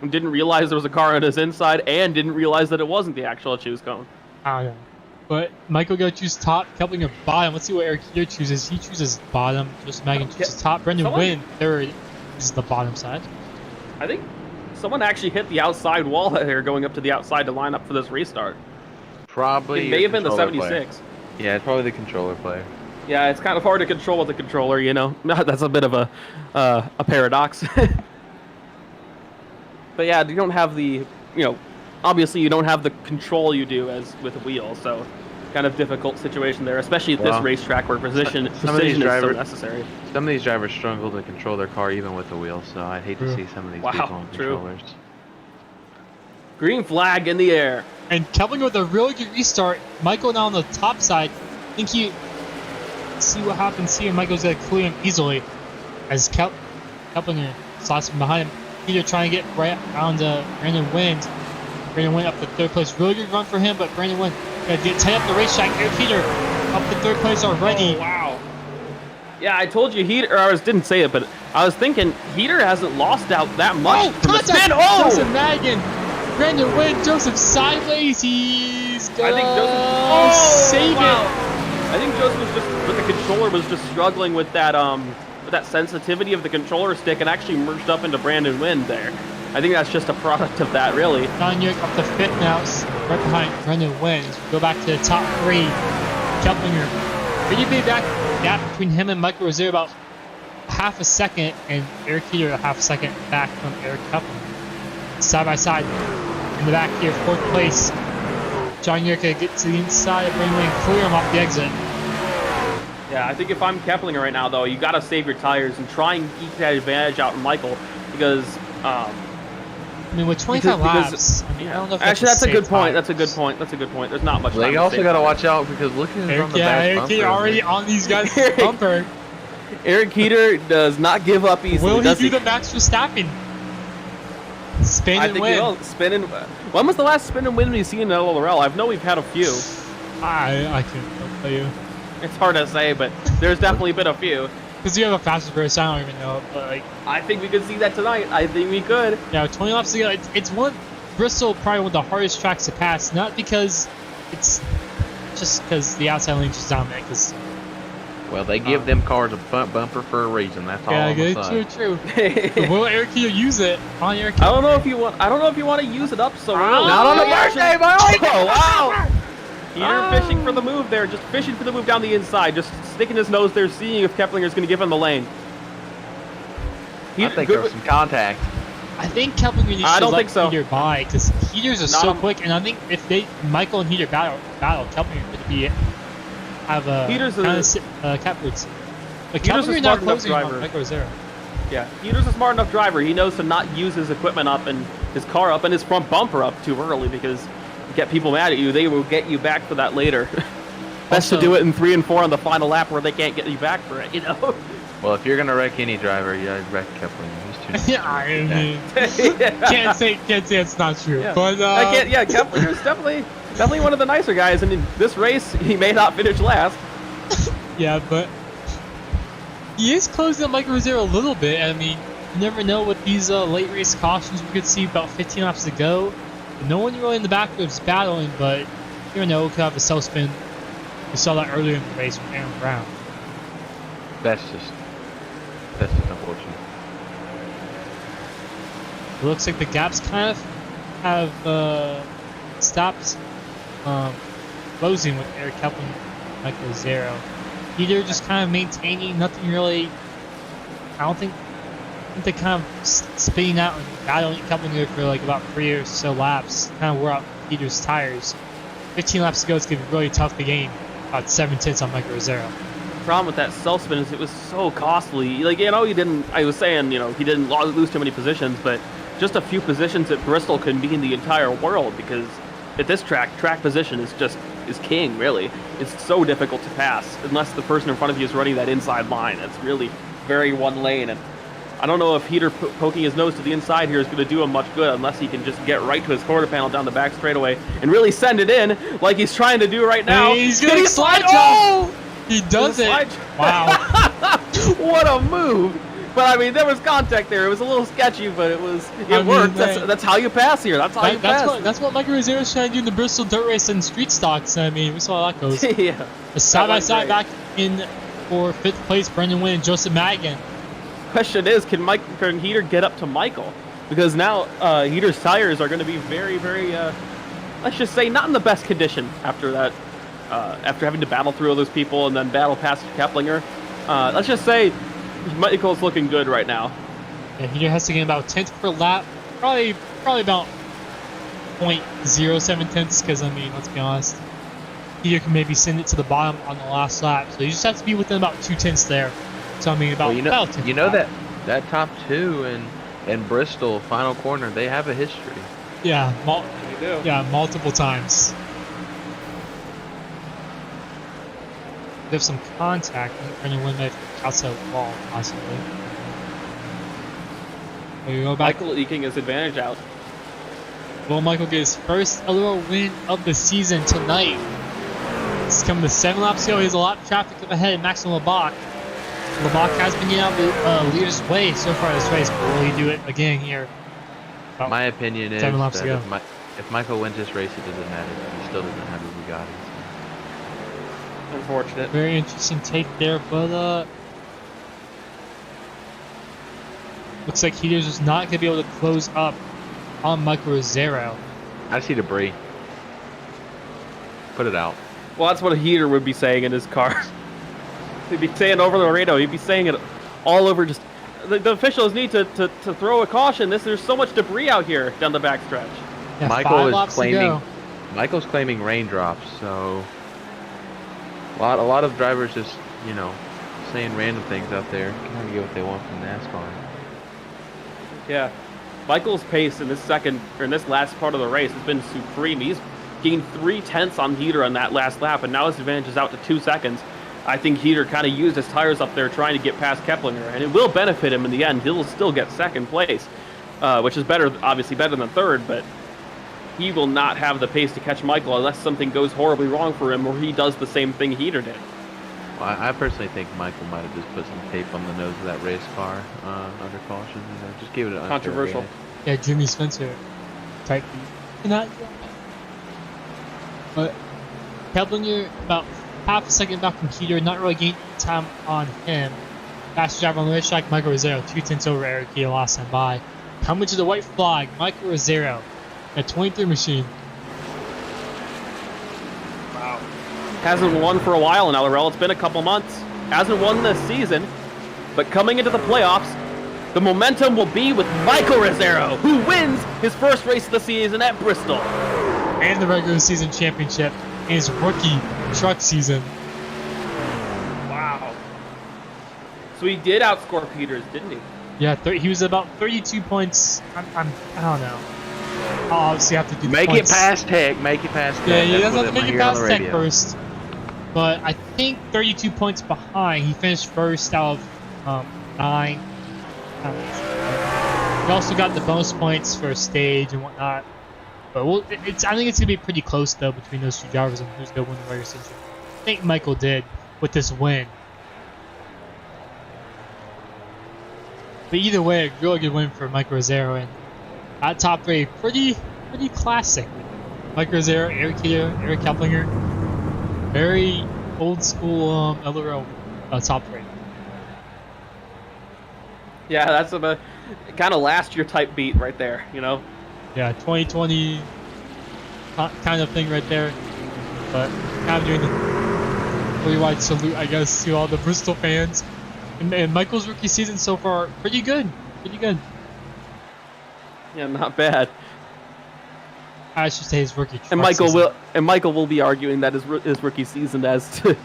didn't realize there was a car on his inside, and didn't realize that it wasn't the actual choose cone. I don't know. But Michael got to choose top, Keplinger bottom. Let's see what Eric here chooses. He chooses bottom. Just Megan chooses top. Brendan Wynn third is the bottom side. I think someone actually hit the outside wall here, going up to the outside to line up for this restart. Probably. It may have been the 76. Player. Yeah, it's probably the controller player. Yeah, it's kind of hard to control with the controller, you know. That's a bit of a paradox. But yeah, you don't have the, you know, obviously you don't have the control you do as with a wheel, so kind of difficult situation there, especially at this racetrack where precision is so necessary. Some of these drivers struggle to control their car even with the wheel, so I'd hate to see some of these people on controllers. Green flag in the air. And Keplinger with a really good restart. Michael now on the top side. I think he... See what happens here. Michael's going to clear him easily as Keplinger slides from behind him. Peter trying to get right around Brandon Wynn. Brandon Wynn up to 3rd place. Really good run for him, but Brandon Wynn got to get tight up the racetrack. Eric Peter up to 3rd place already. Oh, wow. Yeah, I told you didn't say it, but I was thinking Heater hasn't lost out that much from the spin. Joseph Madigan. Brandon Wynn. Joseph sideways. He's gonna save it. I think Joseph was just, with the controller, was just struggling with that sensitivity of the controller stick and actually merged up into Brandon Wynn there. I think that's just a product of that, really. John York up to 5th now, right behind Brandon Wynn. Go back to the top 3. Keplinger. Pretty big gap between him and Michael Rosario, about half a second, and Eric Peter a half a second back from Eric Keplinger. Side by side. In the back here, 4th place. John Yerka gets to the inside of Brandon Wynn, clear him off the exit. Yeah, I think if I'm Keplinger right now, though, you got to save your tires and try and eke that advantage out in Michael, because I mean, with 25 laps, I mean, I don't know if that's a good point. That's a good point. There's not much. They also got to watch out because look at him on the back bumper. Eric already on these guys' bumper. Eric Heater does not give up easily. Will he do the Max Verstappen? Spin and win. He will. Spin and win. When was the last spin and win we've seen in LRL? I know we've had a few. I can't tell you. It's hard to say, but there's definitely been a few. Because you have a fastest race, I don't even know. But like, I think we could see that tonight. I think we could. Yeah, 20 laps to go. It's one. Bristol probably one of the hardest tracks to pass, not because it's just because the outside lane's just dominant. Because well, they give them cars a front bumper for a reason. That's all. Yeah, true. Will Eric Heater use it on Eric Heater? I don't know if you want to use it up so early. Not on the birthday, boy! Oh wow! Heater fishing for the move there, just fishing for the move down the inside, just sticking his nose there, seeing if Keplinger's going to give him the lane. I think there was some contact. I think Keplinger needs to let Heater by because Heaters are so quick, and I think if Michael and Heater battle, Keplinger could have a Heater's catboots. But Heater's a Keplinger smart not enough closing on driver. Michael Zero. Yeah, Heater's a smart enough driver. He knows to not use his equipment up and his car up and his front bumper up too early because you get people mad at you. They will get you back for that later. Best to do it in 3 and 4 on the final lap where they can't get you back for it, you know? Well, if you're gonna wreck any driver, you wreck Keplinger. He's too. Yeah, I mean, can't say it's not true. Yeah. But Keplinger's definitely one of the nicer guys, and in this race he may not finish last. Yeah, but he is closing up Michael Rosero a little bit. I mean, you never know with these late race cautions. We could see about 15 laps to go. No one really in the back was battling, but you know, could have a self spin. We saw that earlier in the race with Aaron Brown. That's just unfortunate. It looks like the gaps kind of have stopped closing with Eric Kepling and Michael Zero. Either just kind of maintaining, nothing really. I think they kind of spinning out and battling Keplinger for like about 3 or so laps. Kind of wore out Peter's tires. 15 laps to go, it's going to be really tough to gain about 7/10 on Michael Rosero. The problem with that self spin is it was so costly. Like, you know, he didn't lose too many positions, but just a few positions at Bristol could mean the entire world because at this track position is king, really. It's so difficult to pass unless the person in front of you is running that inside line. It's really very one lane, and I don't know if Heater poking his nose to the inside here is going to do him much good unless he can just get right to his quarter panel down the back straightaway and really send it in like he's trying to do right now. Hey, he's going to slide jump. Oh! He does it. Wow. What a move. But I mean, there was contact there. It was a little sketchy, but it worked. That's how you pass here. That's what Michael Rosero is trying to do in the Bristol dirt race and street stocks. I mean, we saw how that goes. Yeah. A side-by-side back in for 5th place, Brendan Wynn and Joseph Madigan. Question is, can Heater get up to Michael? Because now Heater's tires are going to be very, very, let's just say, not in the best condition after that. After having to battle through all those people and then battle past Keplinger. Let's just say Michael's looking good right now. Yeah, Heater has to gain about 10th per lap. Probably about 0.07 tenths because, I mean, let's be honest. Heater can maybe send it to the bottom on the last lap. So you just have to be within about 2 tenths there. So, I mean, about 10th. You know that top 2 in Bristol final corner, they have a history. Yeah, they do. Yeah, multiple times. There's some contact. Brendan Wynn may outside the wall, possibly. We go back. Michael eking his advantage out. Will Michael get his first LRL win of the season tonight? It's coming to 7 laps to go. He has a lot of traffic up ahead. Maxim Lebach. Lebach has been getting out of the leader's way so far this race, but will he do it again here? My opinion is 7 laps to go. If Michael wins this race, it doesn't matter. He still doesn't have a Bugatti. Unfortunate. Very interesting take there, but looks like Heater's just not going to be able to close up on Michael Rosero. I see debris. Put it out. Well, that's what a Heater would be saying in his car. He'd be saying over the radio. He'd be saying it all over. Just the officials need to throw a caution. There's so much debris out here down the backstretch. Yeah, Michael's claiming raindrops, so a lot of drivers just saying random things out there. Kind of get what they want from NASCAR. Yeah, Michael's pace in this last part of the race has been supreme. He's gained 3 tenths on Heater on that last lap, and now his advantage is out to 2 seconds. I think Heater kind of used his tires up there trying to get past Keplinger, and it will benefit him in the end. He'll still get 2nd place, which is obviously better than 3rd, but he will not have the pace to catch Michael unless something goes horribly wrong for him or he does the same thing Heater did. Well, I personally think Michael might have just put some tape on the nose of that race car under caution. Just give it an controversial. Yeah, Jimmy Spencer type beat. But Keplinger about half a second back from Keeter, not really gaining time on him. Fast driver on the racetrack, Michael Rosero, 2/10 over Eric Keeter last time by. Coming to the white flag, Michael Rosero, a 23 machine. Wow. Hasn't won for a while in LRL. It's been a couple months. Hasn't won this season. But coming into the playoffs, the momentum will be with Michael Rosero, who wins his first race of the season at Bristol. And the regular season championship in his rookie truck season. Wow. So he did outscore Peters, didn't he? Yeah, he was about 32 points. I don't know. I'll obviously have to do the Make points. it past Tech. Make it past Tech. Yeah, he does That's have what to make it I'm hearing on past the Tech radio. first. But I think 32 points behind. He finished first out of 9. He also got the bonus points for stage and whatnot. But I think it's gonna be pretty close though between those two drivers and who's gonna win the regular season. I think Michael did with this win. But either way, a really good win for Mike Rosero, and that top 3 pretty classic. Mike Rosero, Eric Keeter, Eric Keplinger, very old school LRL top 3. Yeah, that's a kind of last year type beat right there, you know? Yeah, 2020 kind of thing right there. But kind of doing a pretty wide salute, I guess, to all the Bristol fans. And Michael's rookie season so far, pretty good. Yeah, not bad. I should say his rookie. And Michael will be arguing that his rookie season as to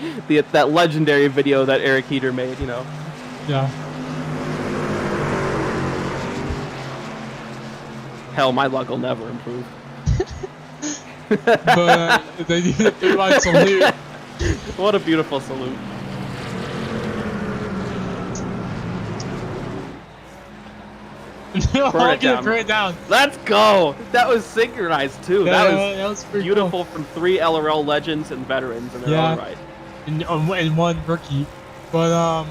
that legendary video that Eric Heater made, you know. Yeah. Hell, my luck will never improve. But they need a big wide salute. What a beautiful salute. Burn it down. Let's go. That was synchronized too. Yeah, that was pretty beautiful cool. from 3 LRL legends and veterans in their own right. And one rookie. But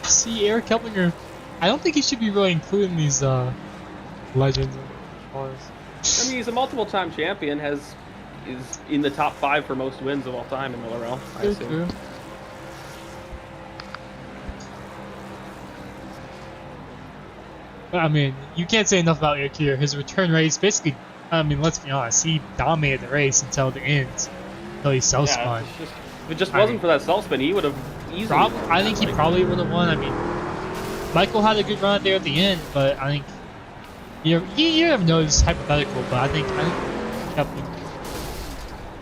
see, Eric Keplinger, I don't think he should be really including these legends and cars. I mean, he's a multiple-time champion. Is in the top 5 for most wins of all time in LRL. I assume. True. I mean, you can't say enough about Eric here. His return race, basically, I mean, let's be honest, he dominated the race until the end, until he self-spun. If it just wasn't for that self-spin, he would have easily I think he probably would have won. I mean, Michael had a good run there at the end, but I think you never know, it's hypothetical, but I think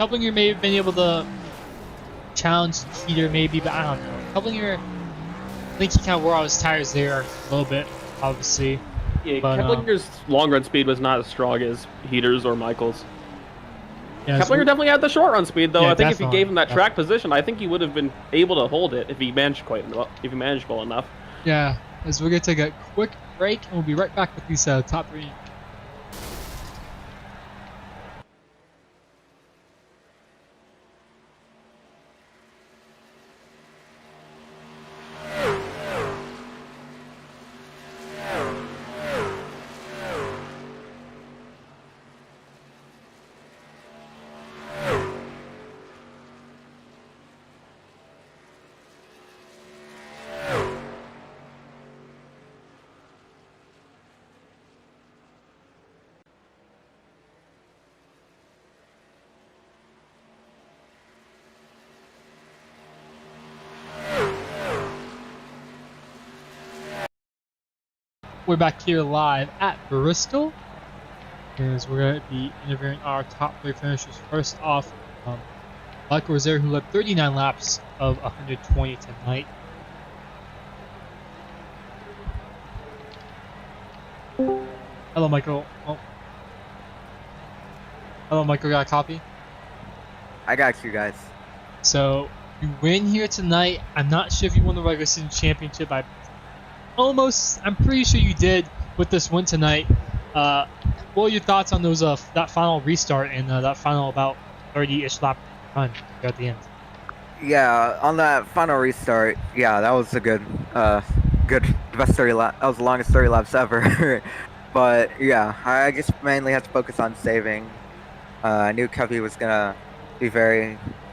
Keplinger may have been able to challenge Keeter maybe, but I don't know. Keplinger, I think he kind of wore out his tires there a little bit, obviously. Yeah, but, Keplinger's long run speed was not as strong as Heater's or Michael's. Yeah, Keplinger definitely had the short run speed, though. Yeah, I think if you gave him that definitely. track position, I think he would have been able to hold it if he managed well enough. Yeah, as we're going to take a quick break, and we'll be right back with these top 3. We're back here live at Bristol, as we're going to be interviewing our top 3 finishers. First off, Michael Rosero, who led 39 laps of 120 tonight. Hello, Michael. Oh. Hello, Michael. Got a copy? I got you guys. So, you win here tonight. I'm not sure if you won the regular season championship. I'm pretty sure you did with this win tonight. What are your thoughts on those that final restart and that final about 30-ish lap run there at the end? Yeah, on that final restart, yeah, that was a good the best 30 lap. That was the longest 30 laps ever. But yeah, I just mainly had to focus on saving. I knew Covey was gonna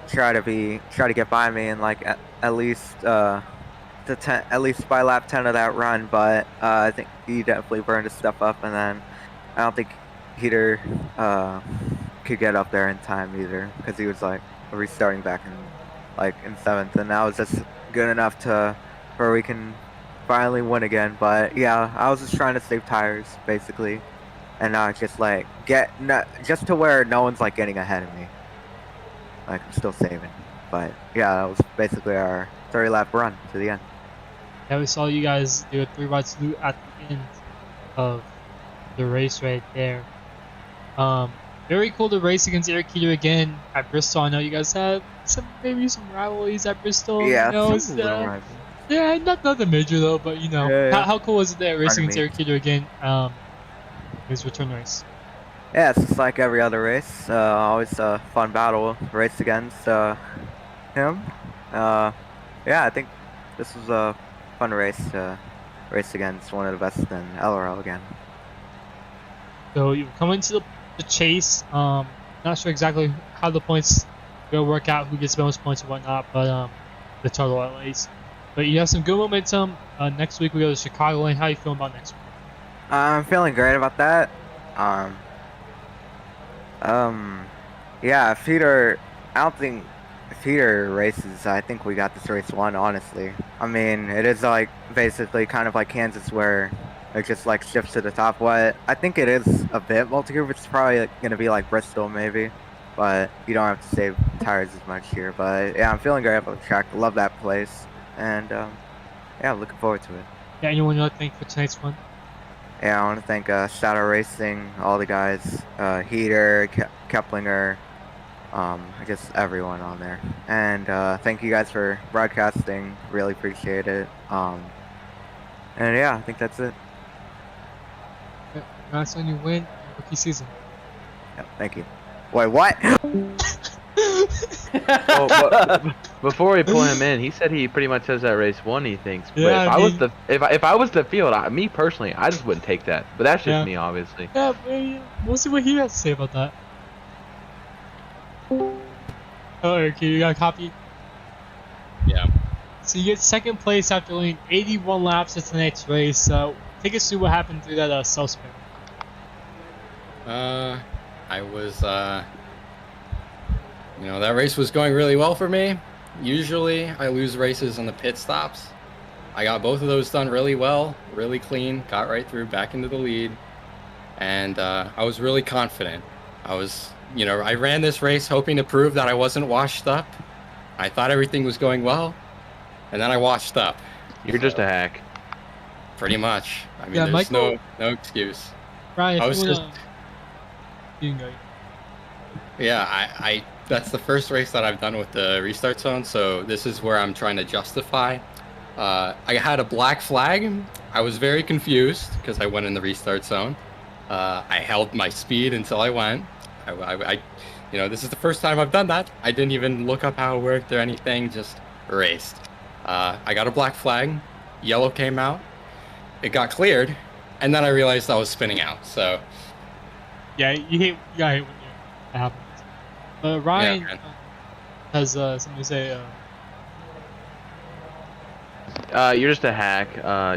try to get by me and like at least at least by lap 10 of that run. But I think he definitely burned his stuff up, and then I don't think Heater could get up there in time either, because he was like restarting back in 7th, and that was just good enough where we can finally win again. But yeah, I was just trying to save tires basically, and just like just to where no one's like getting ahead of me. Like I'm still saving. But yeah, that was basically our 30 lap run to the end. Yeah, we saw you guys do a 3-wide salute at the end of the race right there. Very cool to race against Eric Keeter again at Bristol. I know you guys had maybe some rivalries at Bristol. Yeah, you know, some little rivalries. Yeah, nothing major though, but you know, Yeah. how cool was it that racing against Eric Keeter again? His return race. Yeah, it's just like every other race. Always a fun battle race against him. Yeah, I think this was a fun race to race against one of the best in LRL again. So you come into the chase. Not sure exactly how the points will work out, who gets bonus points and whatnot, but the total at least. But you have some good momentum. Next week we go to Chicago Lane. How are you feeling about next week? I'm feeling great about that. Yeah, I don't think if Peter races, I think we got this race won, honestly. I mean, it is like basically kind of like Kansas where it just like shifts to the top. What I think it is a bit multi-group. It's probably going to be like Bristol maybe, but you don't have to save tires as much here. But yeah, I'm feeling great about the track. Love that place, and yeah, looking forward to it. Yeah, anyone you want to thank for tonight's win? Yeah, I want to thank Shadow Racing, all the guys, Heater, Keplinger, just everyone on there. And thank you guys for broadcasting. Really appreciate it. And yeah, I think that's it. Yeah, congrats on your win, rookie season. Yeah, thank you. Wait, what? Well, before we pull him in, he said he pretty much has that race won. He thinks. But Yeah, if I was the field, me personally, I just wouldn't take that. But that's just me, obviously. Yeah, we'll see what he has to say about that. Oh, Eric, you got a copy? Yeah. So you get second place after leading 81 laps at tonight's race. Take us through what happened through that self spin. I was, that race was going really well for me. Usually I lose races on the pit stops. I got both of those done really well, really clean, got right through, back into the lead. And I was really confident. I ran this race hoping to prove that I wasn't washed up. I thought everything was going well, and then I washed up. You're just a hack. Pretty much. I mean, Yeah, there's Michael, no excuse. Ryan, I was you just... You can go. Yeah, that's the first race that I've done with the restart zone, so this is where I'm trying to justify. I had a black flag. I was very confused because I went in the restart zone. I held my speed until I went. This is the first time I've done that. I didn't even look up how it worked or anything, just raced. I got a black flag. Yellow came out. It got cleared, and then I realized I was spinning out, so... Yeah, you gotta hate when that happens. Ryan has something to say. You're just a hack.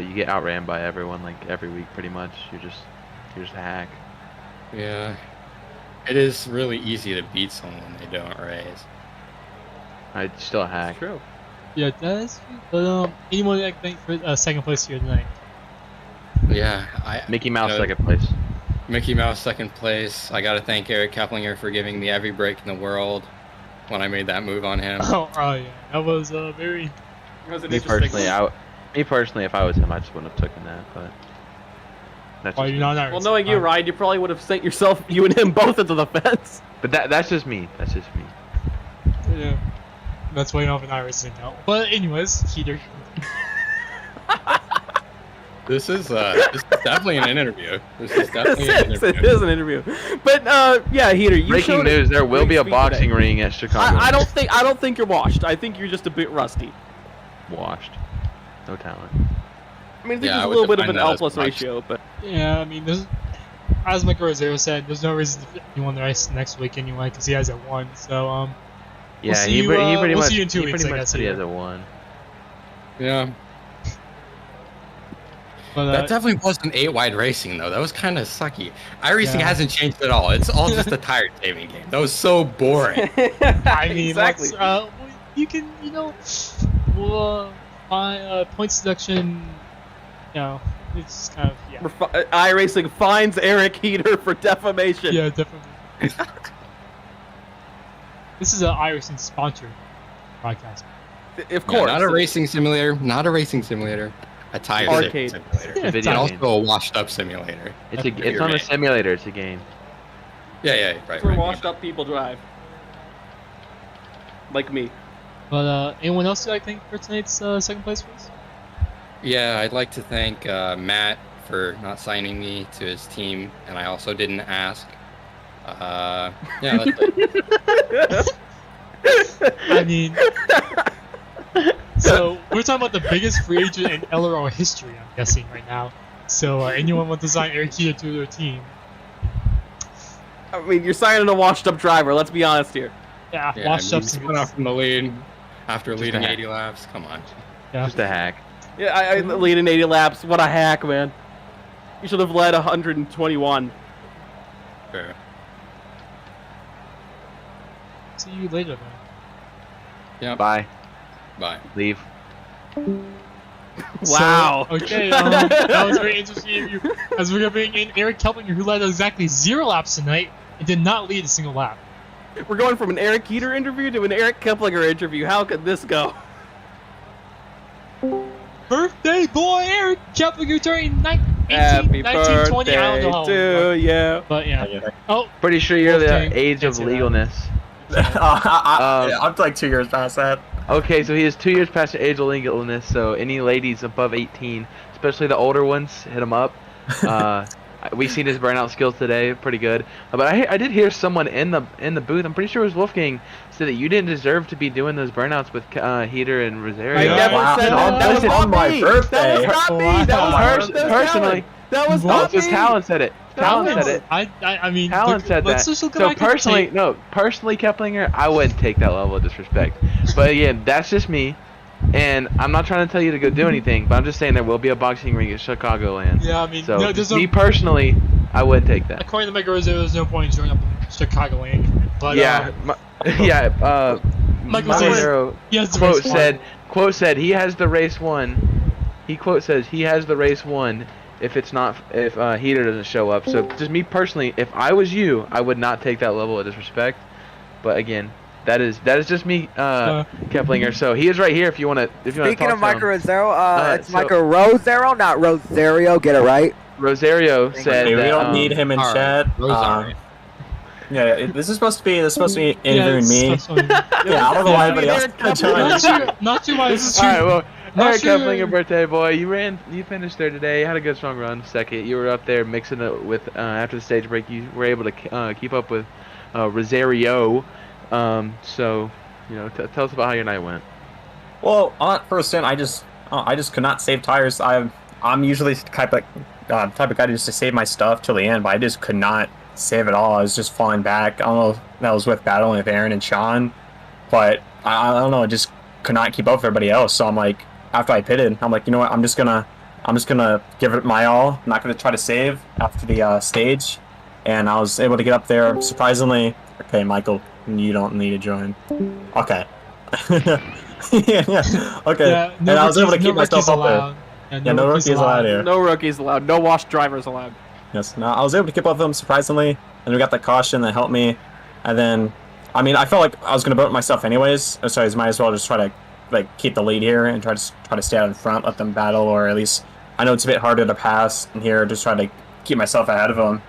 You get outran by everyone like every week, pretty much. You're just a hack. Yeah, it is really easy to beat someone when they don't race. I'm still a hack. It's true. Yeah, that's true. But anyone that think for second place here tonight? Yeah, Mickey Mouse second place. Mickey Mouse second place. I gotta thank Eric Keplinger for giving me every break in the world when I made that move on him. Oh yeah, that was very. That was an Me personally, if I was him, I just wouldn't have taken that. But that's Why just you're me. not Well, knowing you, Ryan, you probably would have sent you and him both into the fence. But that's just me. That's just me. Yeah, that's why you don't have an Iris in now. But anyways, Heater. This is definitely an interview. This is definitely an interview. It is an interview. But yeah, Heater, you Breaking showed news: there will be a great speed boxing today. ring at Chicago. I don't think you're washed. I think you're just a bit rusty. Washed. No talent. I mean, I think Yeah, there's I a would little bit of define an that L as plus much. ratio, but Yeah, I mean, as Michael Rosero said, there's no reason he won the race next week anyway because he has it won. So Yeah, see he you, pretty we'll much see you in 2 he weeks, pretty I much guess, said he here. has a one. Yeah. But That definitely wasn't 8-wide racing, though. That was kind of sucky. iRacing Yeah. hasn't changed at all. It's all just a tire saving game. That was so boring. I mean, exactly. you can, points deduction, it's kind of, yeah. iRacing fines Eric Heater for defamation. Yeah, definitely. This is an iRacing sponsored podcast. Of Yeah, course. not a racing simulator. Not a racing simulator. A tire Arcade. simulator. Yeah, A video And game. also a washed-up simulator. It's You're not a right. simulator. It's a game. Yeah, right. Where washed up people drive. Like me. But anyone else you like to thank for tonight's second place race? Yeah, I'd like to thank Matt for not signing me to his team, and I also didn't ask. Yeah, that's it. I mean, so we're talking about the biggest free agent in LRL history, I'm guessing right now. So anyone want to sign Eric Heater to their team? I mean, you're signing a washed up driver, let's be honest here. Yeah, Yeah, washed I up. mean, he went off from the lead after Just leading a hack. 80 laps. Come on. Yeah. Just a hack. Yeah, I lead in 80 laps. What a hack, man. You should have led 121. Fair. See you later, man. Yeah. Bye. Bye. Leave. Wow. So, okay, that was very interesting of you. As we're going to bring in Eric Kelpinger, who led exactly 0 laps tonight and did not lead a single lap. We're going from an Eric Heater interview to an Eric Keplinger interview. How could this go? Birthday boy Eric Kelpinger turning 18, Happy 19, 20, I birthday don't know how to old, you. but yeah. Oh, Pretty sure you're Wolfgang, the age can't of say that. legalness. I'm like 2 years past that. Okay, so he is 2 years past the age of legalness. So any ladies above 18, especially the older ones, hit him up. We've seen his burnout skills today, pretty good. But I did hear someone in the booth. I'm pretty sure it was Wolfgang, said that you didn't deserve to be doing those burnouts with Heater and Rosario. I never Wow. said Wow. that. That was Listen, not on my me. birthday. That was not me. That was Wow. Personally. That was No, not it's just me. Talon said it. Talon said it. I mean, Talon said let's that. just look So back at the personally, tape. personally, Keplinger, I wouldn't take that level of disrespect. But again, that's just me, and I'm not trying to tell you to go do anything. But I'm just saying there will be a boxing ring in Chicagoland. Yeah, I mean, So no, there's no, me personally, I wouldn't take that. according to Michael Rosero, there's no point in showing up in Chicagoland. But Yeah, Michael my says hero he has the quote race won. said he has the race won. He quote says he has the race won if Heater doesn't show up. So just me personally, if I was you, I would not take that level of disrespect. But again, that is just me, Keplinger. So he is right here if you want to Speaking talk of to Michael him. Rosero, it's so- Michael Rosero, not Rosario. Get it right. Rosario said Okay, we that, don't need him in all right. chat. Rosario. Yeah, this is supposed to be interviewing me. that's what I mean. Yeah, I don't know why Yeah, anybody else Eric can Not join. sure, not sure why this is All right, well, Not Eric sure- Keplinger, birthday boy, you finished there today. You had a good strong run. Second, you were up there mixing it with after the stage break. You were able to keep up with Rosario. So, tell us about how your night went. Well, on first in, I just could not save tires. I'm usually the type of guy just to save my stuff till the end, but I just could not save it all. I was just falling back. I don't know if that was with battling with Aaron and Sean, but I don't know. I just could not keep up with everybody else. So I'm like, after I pitted, I'm like, you know what? I'm just gonna give it my all. I'm not gonna try to save after the stage, and I was able to get up there surprisingly. Okay, Michael, you don't need to join. Okay. yeah. Okay. Yeah, and I was able to keep myself up there. allowed. Yeah, no rookies allowed here. No rookies allowed. No washed drivers allowed. Yes, no, I was able to keep up with them surprisingly, and we got the caution that helped me. And then, I mean, I felt like I was gonna burn myself anyways, so I might as well just try to keep the lead here and try to stay out in front, let them battle, or at least I know it's a bit harder to pass in here, just try to keep myself ahead of them.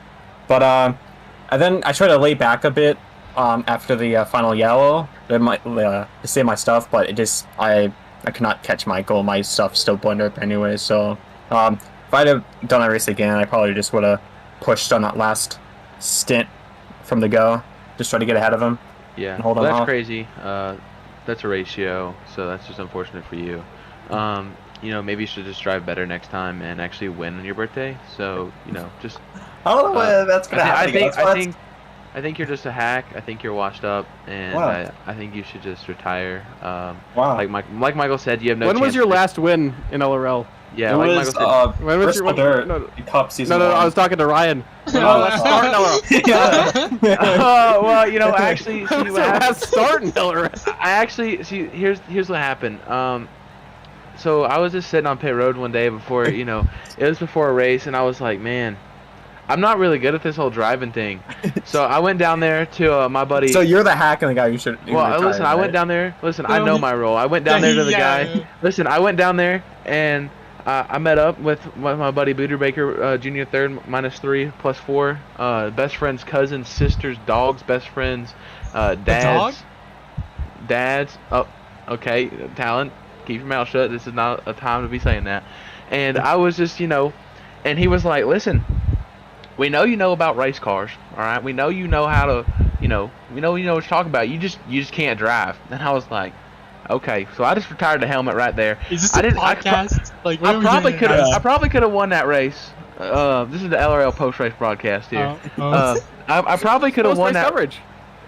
But and then I tried to lay back a bit after the final yellow to save my stuff, but it just I could not catch Michael. My stuff still blended up anyway, so if I'd have done that race again, I probably just would have pushed on that last stint from the go. Just try to get ahead of him. Yeah, And hold well, on that's off. crazy. That's a ratio, so that's just unfortunate for you. maybe you should just drive better next time and actually win on your birthday. So, just. I don't know whether that's gonna happen. I think you're just a hack. I think you're washed up, and I think you should just retire. Wow. Like Michael said, you have no. When was your last win in LRL? Yeah, it like was, Michael said. When was Bristol Dirt Cup season. No, I was talking to Ryan. Last start in LRL. Well, actually, see what last start in LRL. I actually see. Here's what happened. So I was just sitting on pit road one day before, it was before a race, and I was like, man, I'm not really good at this whole driving thing. So I went down there to my buddy. So you're the hack and the guy you should. Listen, I went down there. Listen, I know my role. I went down there to the guy. Listen, I went down there and I met up with my buddy Booter Baker, junior third, -3, +4. Best friends, cousins, sisters, dogs, best friends, dads. Dads. Oh, okay, talent. Keep your mouth shut. This is not a time to be saying that. And I was just, and he was like, listen, we know you know about race cars, all right? We know you know how to, we know what you're talking about. You just can't drive. And I was like, okay. So I just retired the helmet right there. Is this a podcast? I probably could have won that race. This is the LRL post-race broadcast here. I probably could have won that. Coverage.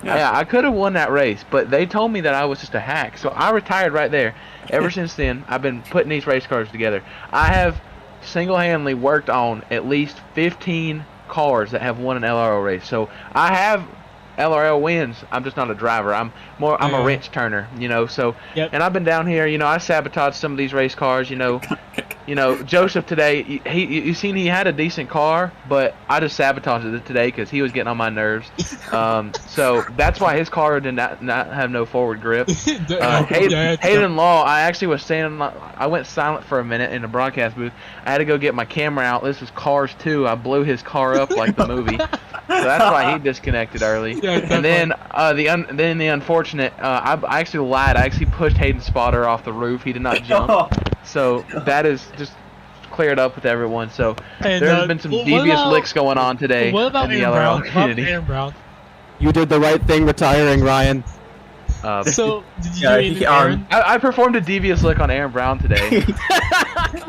Yeah, I could have won that race, but they told me that I was just a hack. So I retired right there. Ever since then, I've been putting these race cars together. I have single-handedly worked on at least 15 cars that have won an LRL race. So I have LRL wins. I'm just not a driver. I'm a wrench turner, So, and I've been down here. I sabotaged some of these race cars. Joseph today. You seen he had a decent car, but I just sabotaged it today because he was getting on my nerves. So that's why his car did not have no forward grip. Hayden Law. I actually was standing. I went silent for a minute in the broadcast booth. I had to go get my camera out. This was Cars 2. I blew his car up like the movie. So that's why he disconnected early. And then the unfortunate, I actually lied. I actually pushed Hayden's spotter off the roof. He did not jump. So that is just cleared up with everyone. So there's been some devious licks going on today in the LRL community. You did the right thing retiring, Ryan. So did you do Aaron? I performed a devious lick on Aaron Brown today.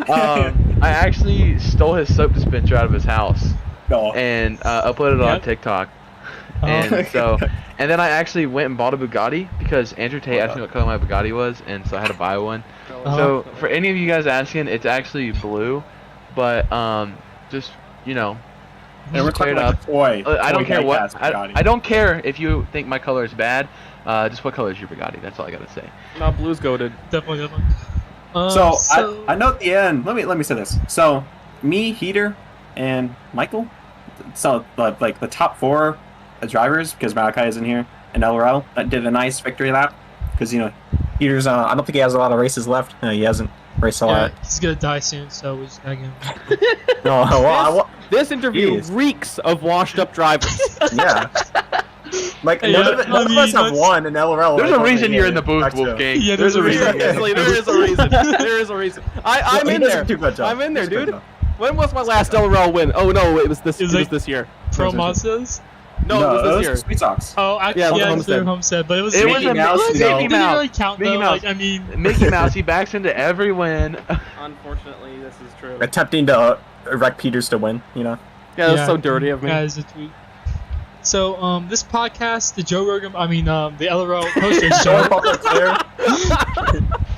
I actually stole his soap dispenser out of his house. And uploaded it on TikTok. And then I actually went and bought a Bugatti because Andrew Tate asked me what color my Bugatti was, and so I had to buy one. So for any of you guys asking, it's actually blue, but just And we're talking about the toy. I don't care what. I don't care if you think my color is bad. Just what color is your Bugatti? That's all I gotta say. No, blue's goated. Definitely. So I know at the end. Let me say this. So me, Heater, and Michael. So like the top 4 drivers, because Malachi is in here, and LRL that did a nice victory lap. Because Heater's I don't think he has a lot of races left. He hasn't raced a lot. He's gonna die soon, so we're just not gonna. This interview reeks of washed up drivers. Yeah. Like none of us have won in LRL. There's a reason you're in the booth, Wolfgang. Yeah, there's a reason. There is a reason. There is a reason. I'm in there. I'm in there, dude. When was my last LRL win? Oh no, it was this. It was this year. Pro Mazdas? No, it was this year. Sweet Sox. Oh, actually, yeah, it was their Homestead, but it was Mickey Mouse. Mickey Mouse. Really count, Mickey Mouse. Like, I mean, Mickey Mouse. He backs into every win. Unfortunately, this is true. Attempting to wreck Peters to win, Yeah, that's so dirty of me. Guys, so, this podcast, the Joe Rogan, the LRL poster show.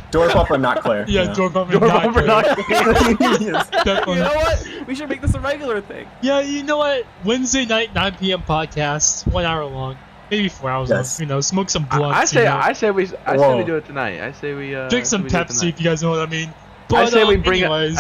Door bumper not clear. Yeah, door bumper not clear. Definitely. You know what? We should make this a regular thing. Yeah, you know what? Wednesday night, 9 p.m. podcast, 1 hour long, maybe 4 hours long. Smoke some blunts. I say we do it tonight. I say we drink some Pepsi if you guys know what I mean. But, I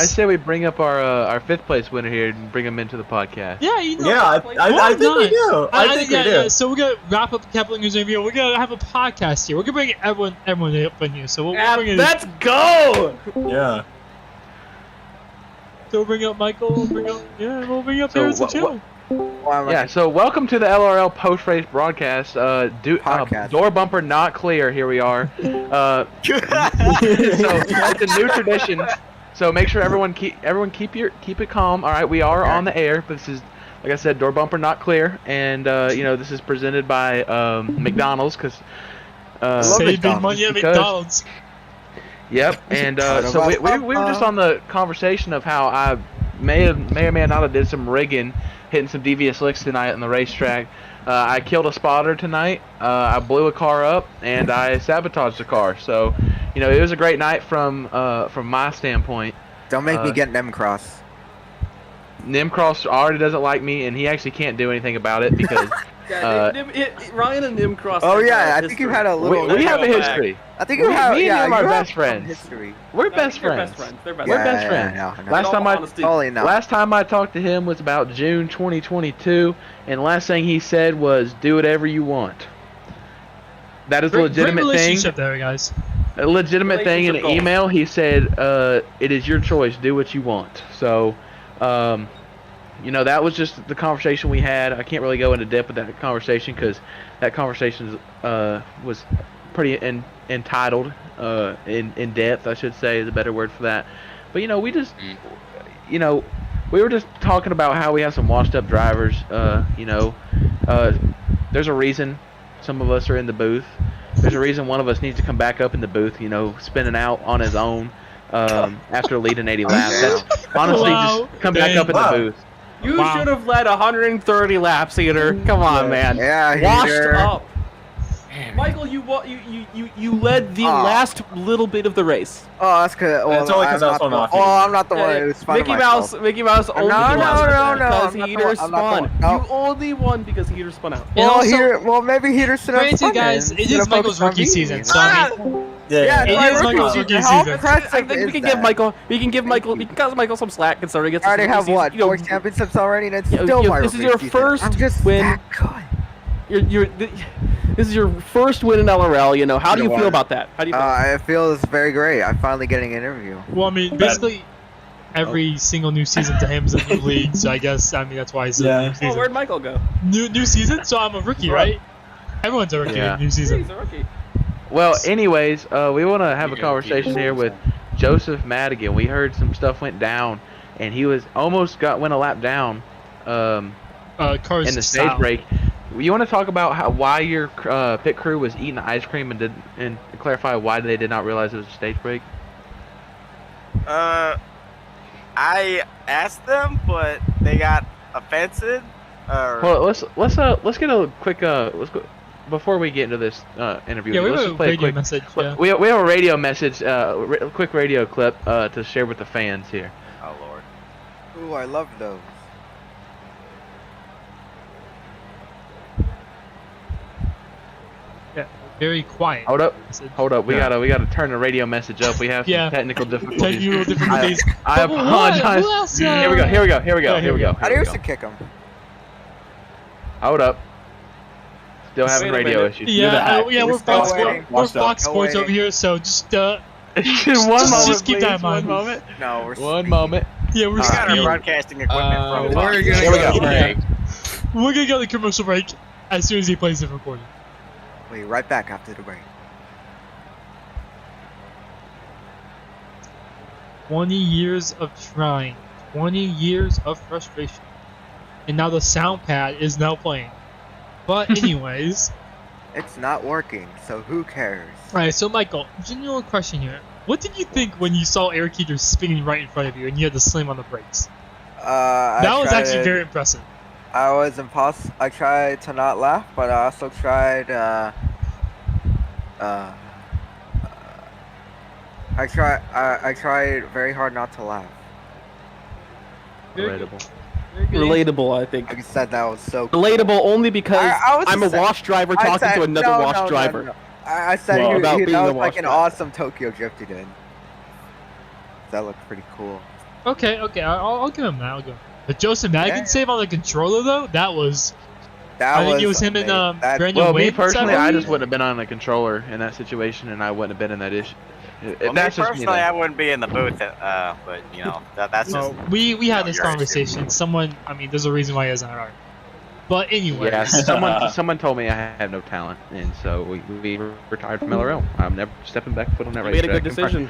say we bring up our 5th place winner here and bring him into the podcast. Yeah, I think we do. I think we do. Yeah. So we're gonna wrap up the Keplinger's interview. We're gonna have a podcast here. We're gonna bring everyone up in here. So let's go. Yeah. So we'll bring up Michael. We'll bring up Aaron too. So welcome to the LRL post-race broadcast. Door bumper not clear. Here we are. So it's a new tradition. So make sure everyone keep it calm. All right, we are on the air, but this is, like I said, door bumper not clear, and this is presented by McDonald's because saving money at McDonald's. Yep, and so we were just on the conversation of how I may or may not have did some rigging, hitting some devious licks tonight on the racetrack. I killed a spotter tonight. I blew a car up, and I sabotaged a car. So, you know, it was a great night from my standpoint. Don't make me get Nemcross. Nimcross already doesn't like me, and he actually can't do anything about it because Ryan and Nimcross. Oh yeah, I think you had a little. we have a history. I think you have. Me and Yeah, him are you best have friends. History. We're best friends. They're best We're friends. best friends. No. Last time I talked to him was about June 2022, and the last thing he said was, "Do whatever you want." That is a legitimate great thing. relationship there, guys. A legitimate thing in an Relationship email. He said, "It is your choice. Do what you want." So, you know, that was just the conversation we had. I can't really go into depth with that conversation because that conversation was pretty entitled, in depth, I should say, is a better word for that. But you know, we just, you know, we were just talking about how we have some washed up drivers. You know, there's a reason some of us are in the booth. There's a reason one of us needs to come back up in the booth. You know, spinning out on his own after leading 80 laps. That's honestly just come back up in the booth. You should have led 130 laps, Heater. Come on, man. Yeah, washed Heater. up. Michael, you led the last little bit of the race. Oh, that's good. Well, It's only 'cause I was on off. Oh, I'm not the one who spun Mickey Mouse only won because I'm not Heater the one- I'm not the spun. one. No. You only won because Heater spun out. And also, maybe Heater should have granted, spun guys, it is Michael's rookie season, so I mean, Yeah, it is Michael's rookie How season. impressive I think we can give Michael. We can cut Michael some slack considering it's. I already his have rookie what? season. 4 championships already, and it's you know, still my this is rookie your season. first I'm just win. that good. This is your first win in LRL. You know, how do you feel about that? How do you feel? I feel it's very great. I'm finally getting an interview. well, I mean, basically, every single new season to him is a new league, so I guess, I mean, that's why he's a new Oh, season. where'd Michael go? New season, so I'm a rookie, right? Everyone's a rookie Yeah. in new season. He's a rookie. Well, anyways, we want to have a conversation here with Joseph Madigan. We heard some stuff went down, and he was went a lap down Cars in the stage style. break. You want to talk about why your pit crew was eating ice cream and clarify why they did not realize it was a stage break? I asked them, but they got offended. Well, let's get a quick let's go before we get into this interview. Yeah, we let's have just a play radio message. Yeah. We have a radio message, quick radio clip to share with the fans here. Oh Lord. Ooh, I love those. Very quiet. Hold up. message. Hold up, we gotta turn the radio message up. We have some Yeah. technical difficulties. Technical difficulties. I But apologize. what else, Here we go. Here we go. Here we go. Yeah, Here we go. I Here we used go. to kick him. Hold up. Still having Wait a radio minute. issues. Yeah, we're Fox, Go away. we're Fox Go Sports away. over here, so just One just moment, keep that in please. mind. One moment. No, we're One moment. yeah, we're we got our speed. broadcasting equipment from We're Fox. gonna Here we go go. break. We're gonna go to commercial break as soon as he plays the recording. Wait, right back after the break. 20 years of trying, 20 years of frustration, and now the sound pad is now playing. But anyways, It's not working, so who cares? alright, so Michael, genuine question here. What did you think when you saw Eric Heater spinning right in front of you and you had to slam on the brakes? That was actually very impressive. I tried to not laugh, but I also tried, I tried very hard not to laugh. Relatable. Relatable, I think. Like I said, that was so cool. Relatable only because I was I'm a saying- wash driver I talking said- to another no, wash no, no, driver. no. I said Well, about being that a was wash like an driver. awesome Tokyo drift he did. That looked pretty cool. Okay, I'll give him that. I'll give him. The Joseph Madigan Yeah. save on the controller though, that was. That I think it was him and amazing. That- Brandon Well, me Wayne. personally, I I believe? just wouldn't have been on the controller in that situation, and I wouldn't have been in that issue. Well, me That's just me. personally, I though. wouldn't be in the booth, but you know that's just. We had No, this you're right. conversation. Someone, I mean, there's a reason why he has an IR. But anyway, Yeah, someone told me I had no talent, and so we retired from LRL. I'm never stepping back foot on that You made a racetrack. good decision.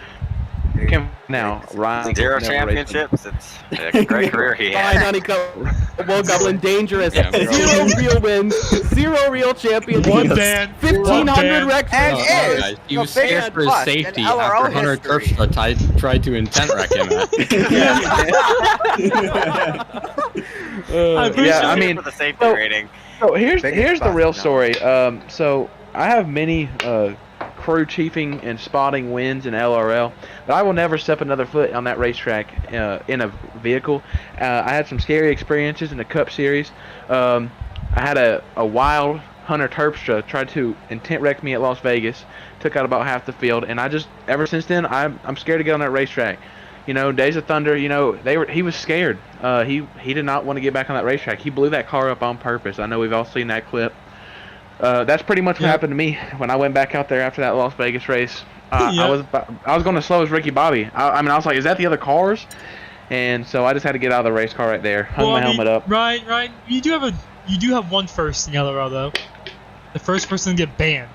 Now, Ryan. 0 championships. It's a great career he Ryan had. Honeycutt, Will Goblin, dangerous. Yeah, 0 real wins, 0 real championships. One ban. 1,500 wreck. And is guys, he the was scared biggest for his bust in safety LRL after Hunter history. Terpstra tried to intent wreck him. Yeah, I mean, for the safety so- rating. So here's Biggest the real bust, no. story. So I have many crew chiefing and spotting wins in LRL, but I will never step another foot on that racetrack in a vehicle. I had some scary experiences in the Cup Series. I had a wild Hunter Terpstra tried to intent wreck me at Las Vegas, took out about half the field, and I just ever since then I'm scared to get on that racetrack. You know, Days of Thunder, you know, he was scared. He did not want to get back on that racetrack. He blew that car up on purpose. I know we've all seen that clip. That's pretty much what happened to me when I went back out there after that Las Vegas race. I was going to slow as Ricky Bobby. I mean, I was like, is that the other cars? And so I just had to get out of the race car right there. Hung my helmet up. Ryan, you do have one first in LRL though. The first person to get banned.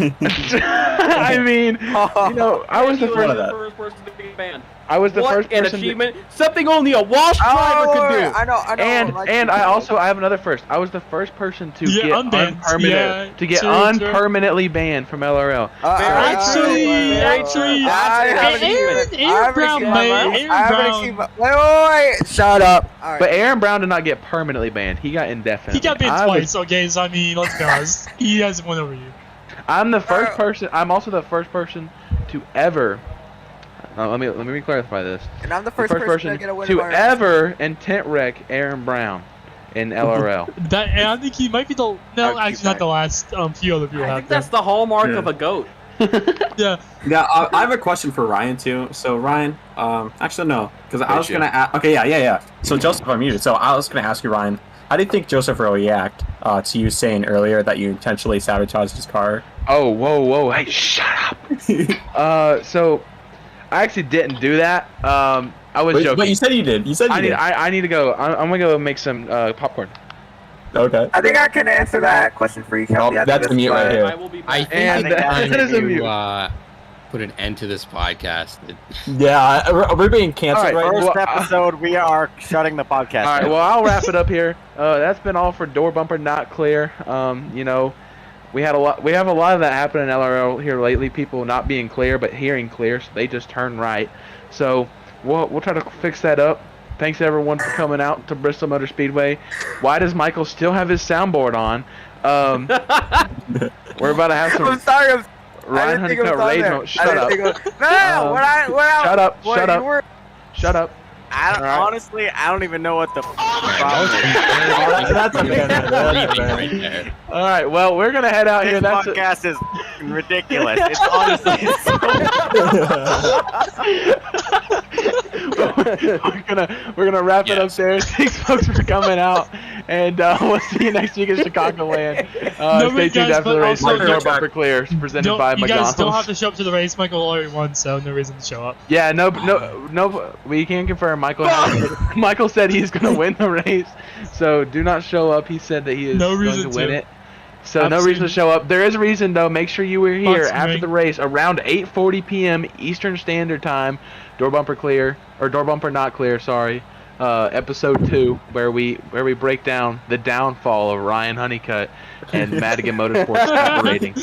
I mean, you know, I was the You were first. the first person to be banned. I was the What first an person. achievement! Something only a wash driver could do. I know. And I have another first. I was the first person to Yeah, get unbanned. Yeah, true. unpermanently banned from LRL. Actually, Aaron Brown may. Wait. Shut up. All right. But Aaron Brown did not get permanently banned. He got indefinitely. He got banned twice. Okay, so I mean, let's be honest. He hasn't won over you. I'm the first person. I'm also the first person to ever. Let me clarify this. And I'm the first person to get a win. to ever intent wreck Aaron Brown in LRL. That, and I think he might be the actually not the last. Few other people I have think that's the hallmark of a goat. Yeah. Yeah, I have a question for Ryan too. So Ryan, actually no, because I was gonna ask. Okay, yeah. So Joseph, I'm muted. So I was gonna ask you, Ryan, how do you think Joseph will react to you saying earlier that you intentionally sabotaged his car? Oh, whoa, hey, shut up. So I actually didn't do that. I was joking. But you said you did. You said you did. I need to go. I'm gonna go make some popcorn. Okay. I think I can answer that question for you, Kelly. Well, that's a mute right here. I will be I back. think it's time that is a mute. to put an end to this podcast. Yeah, we're being canceled All right, right now. First episode, we are shutting the podcast. All right, down. well, I'll wrap it up here. That's been all for door bumper not clear. You know, we have a lot of that happen in LRL here lately. People not being clear but hearing clear, so they just turn right. So we'll try to fix that up. Thanks everyone for coming out to Bristol Motor Speedway. Why does Michael still have his soundboard on? We're about to have some. I'm sorry. Ryan Honeycutt rage mode. Shut up. Shut up. Shut up. Shut up. Honestly, I don't even know what the problem is. That's okay. Right there. All right. Well, we're gonna head out here. This That's podcast is ridiculous. It's honestly we're gonna wrap it up there. Thanks, folks, for coming out, and we'll see you next week in Chicagoland. Stay tuned after the race. also, Door bumper clears presented by you McDonald's. guys don't have to show up to the race. Michael already won, so no reason to show up. Yeah, no. We can confirm. Michael said he's gonna win the race, so do not show up. He said that he is going to win it. So no reason to show up. There is a reason though. Make sure you were here after the race around 8:40 p.m. Eastern Standard Time. Door bumper clear or door bumper not clear. Sorry. Episode 2, where we break down the downfall of Ryan Honeycutt and Madigan Motorsports operating.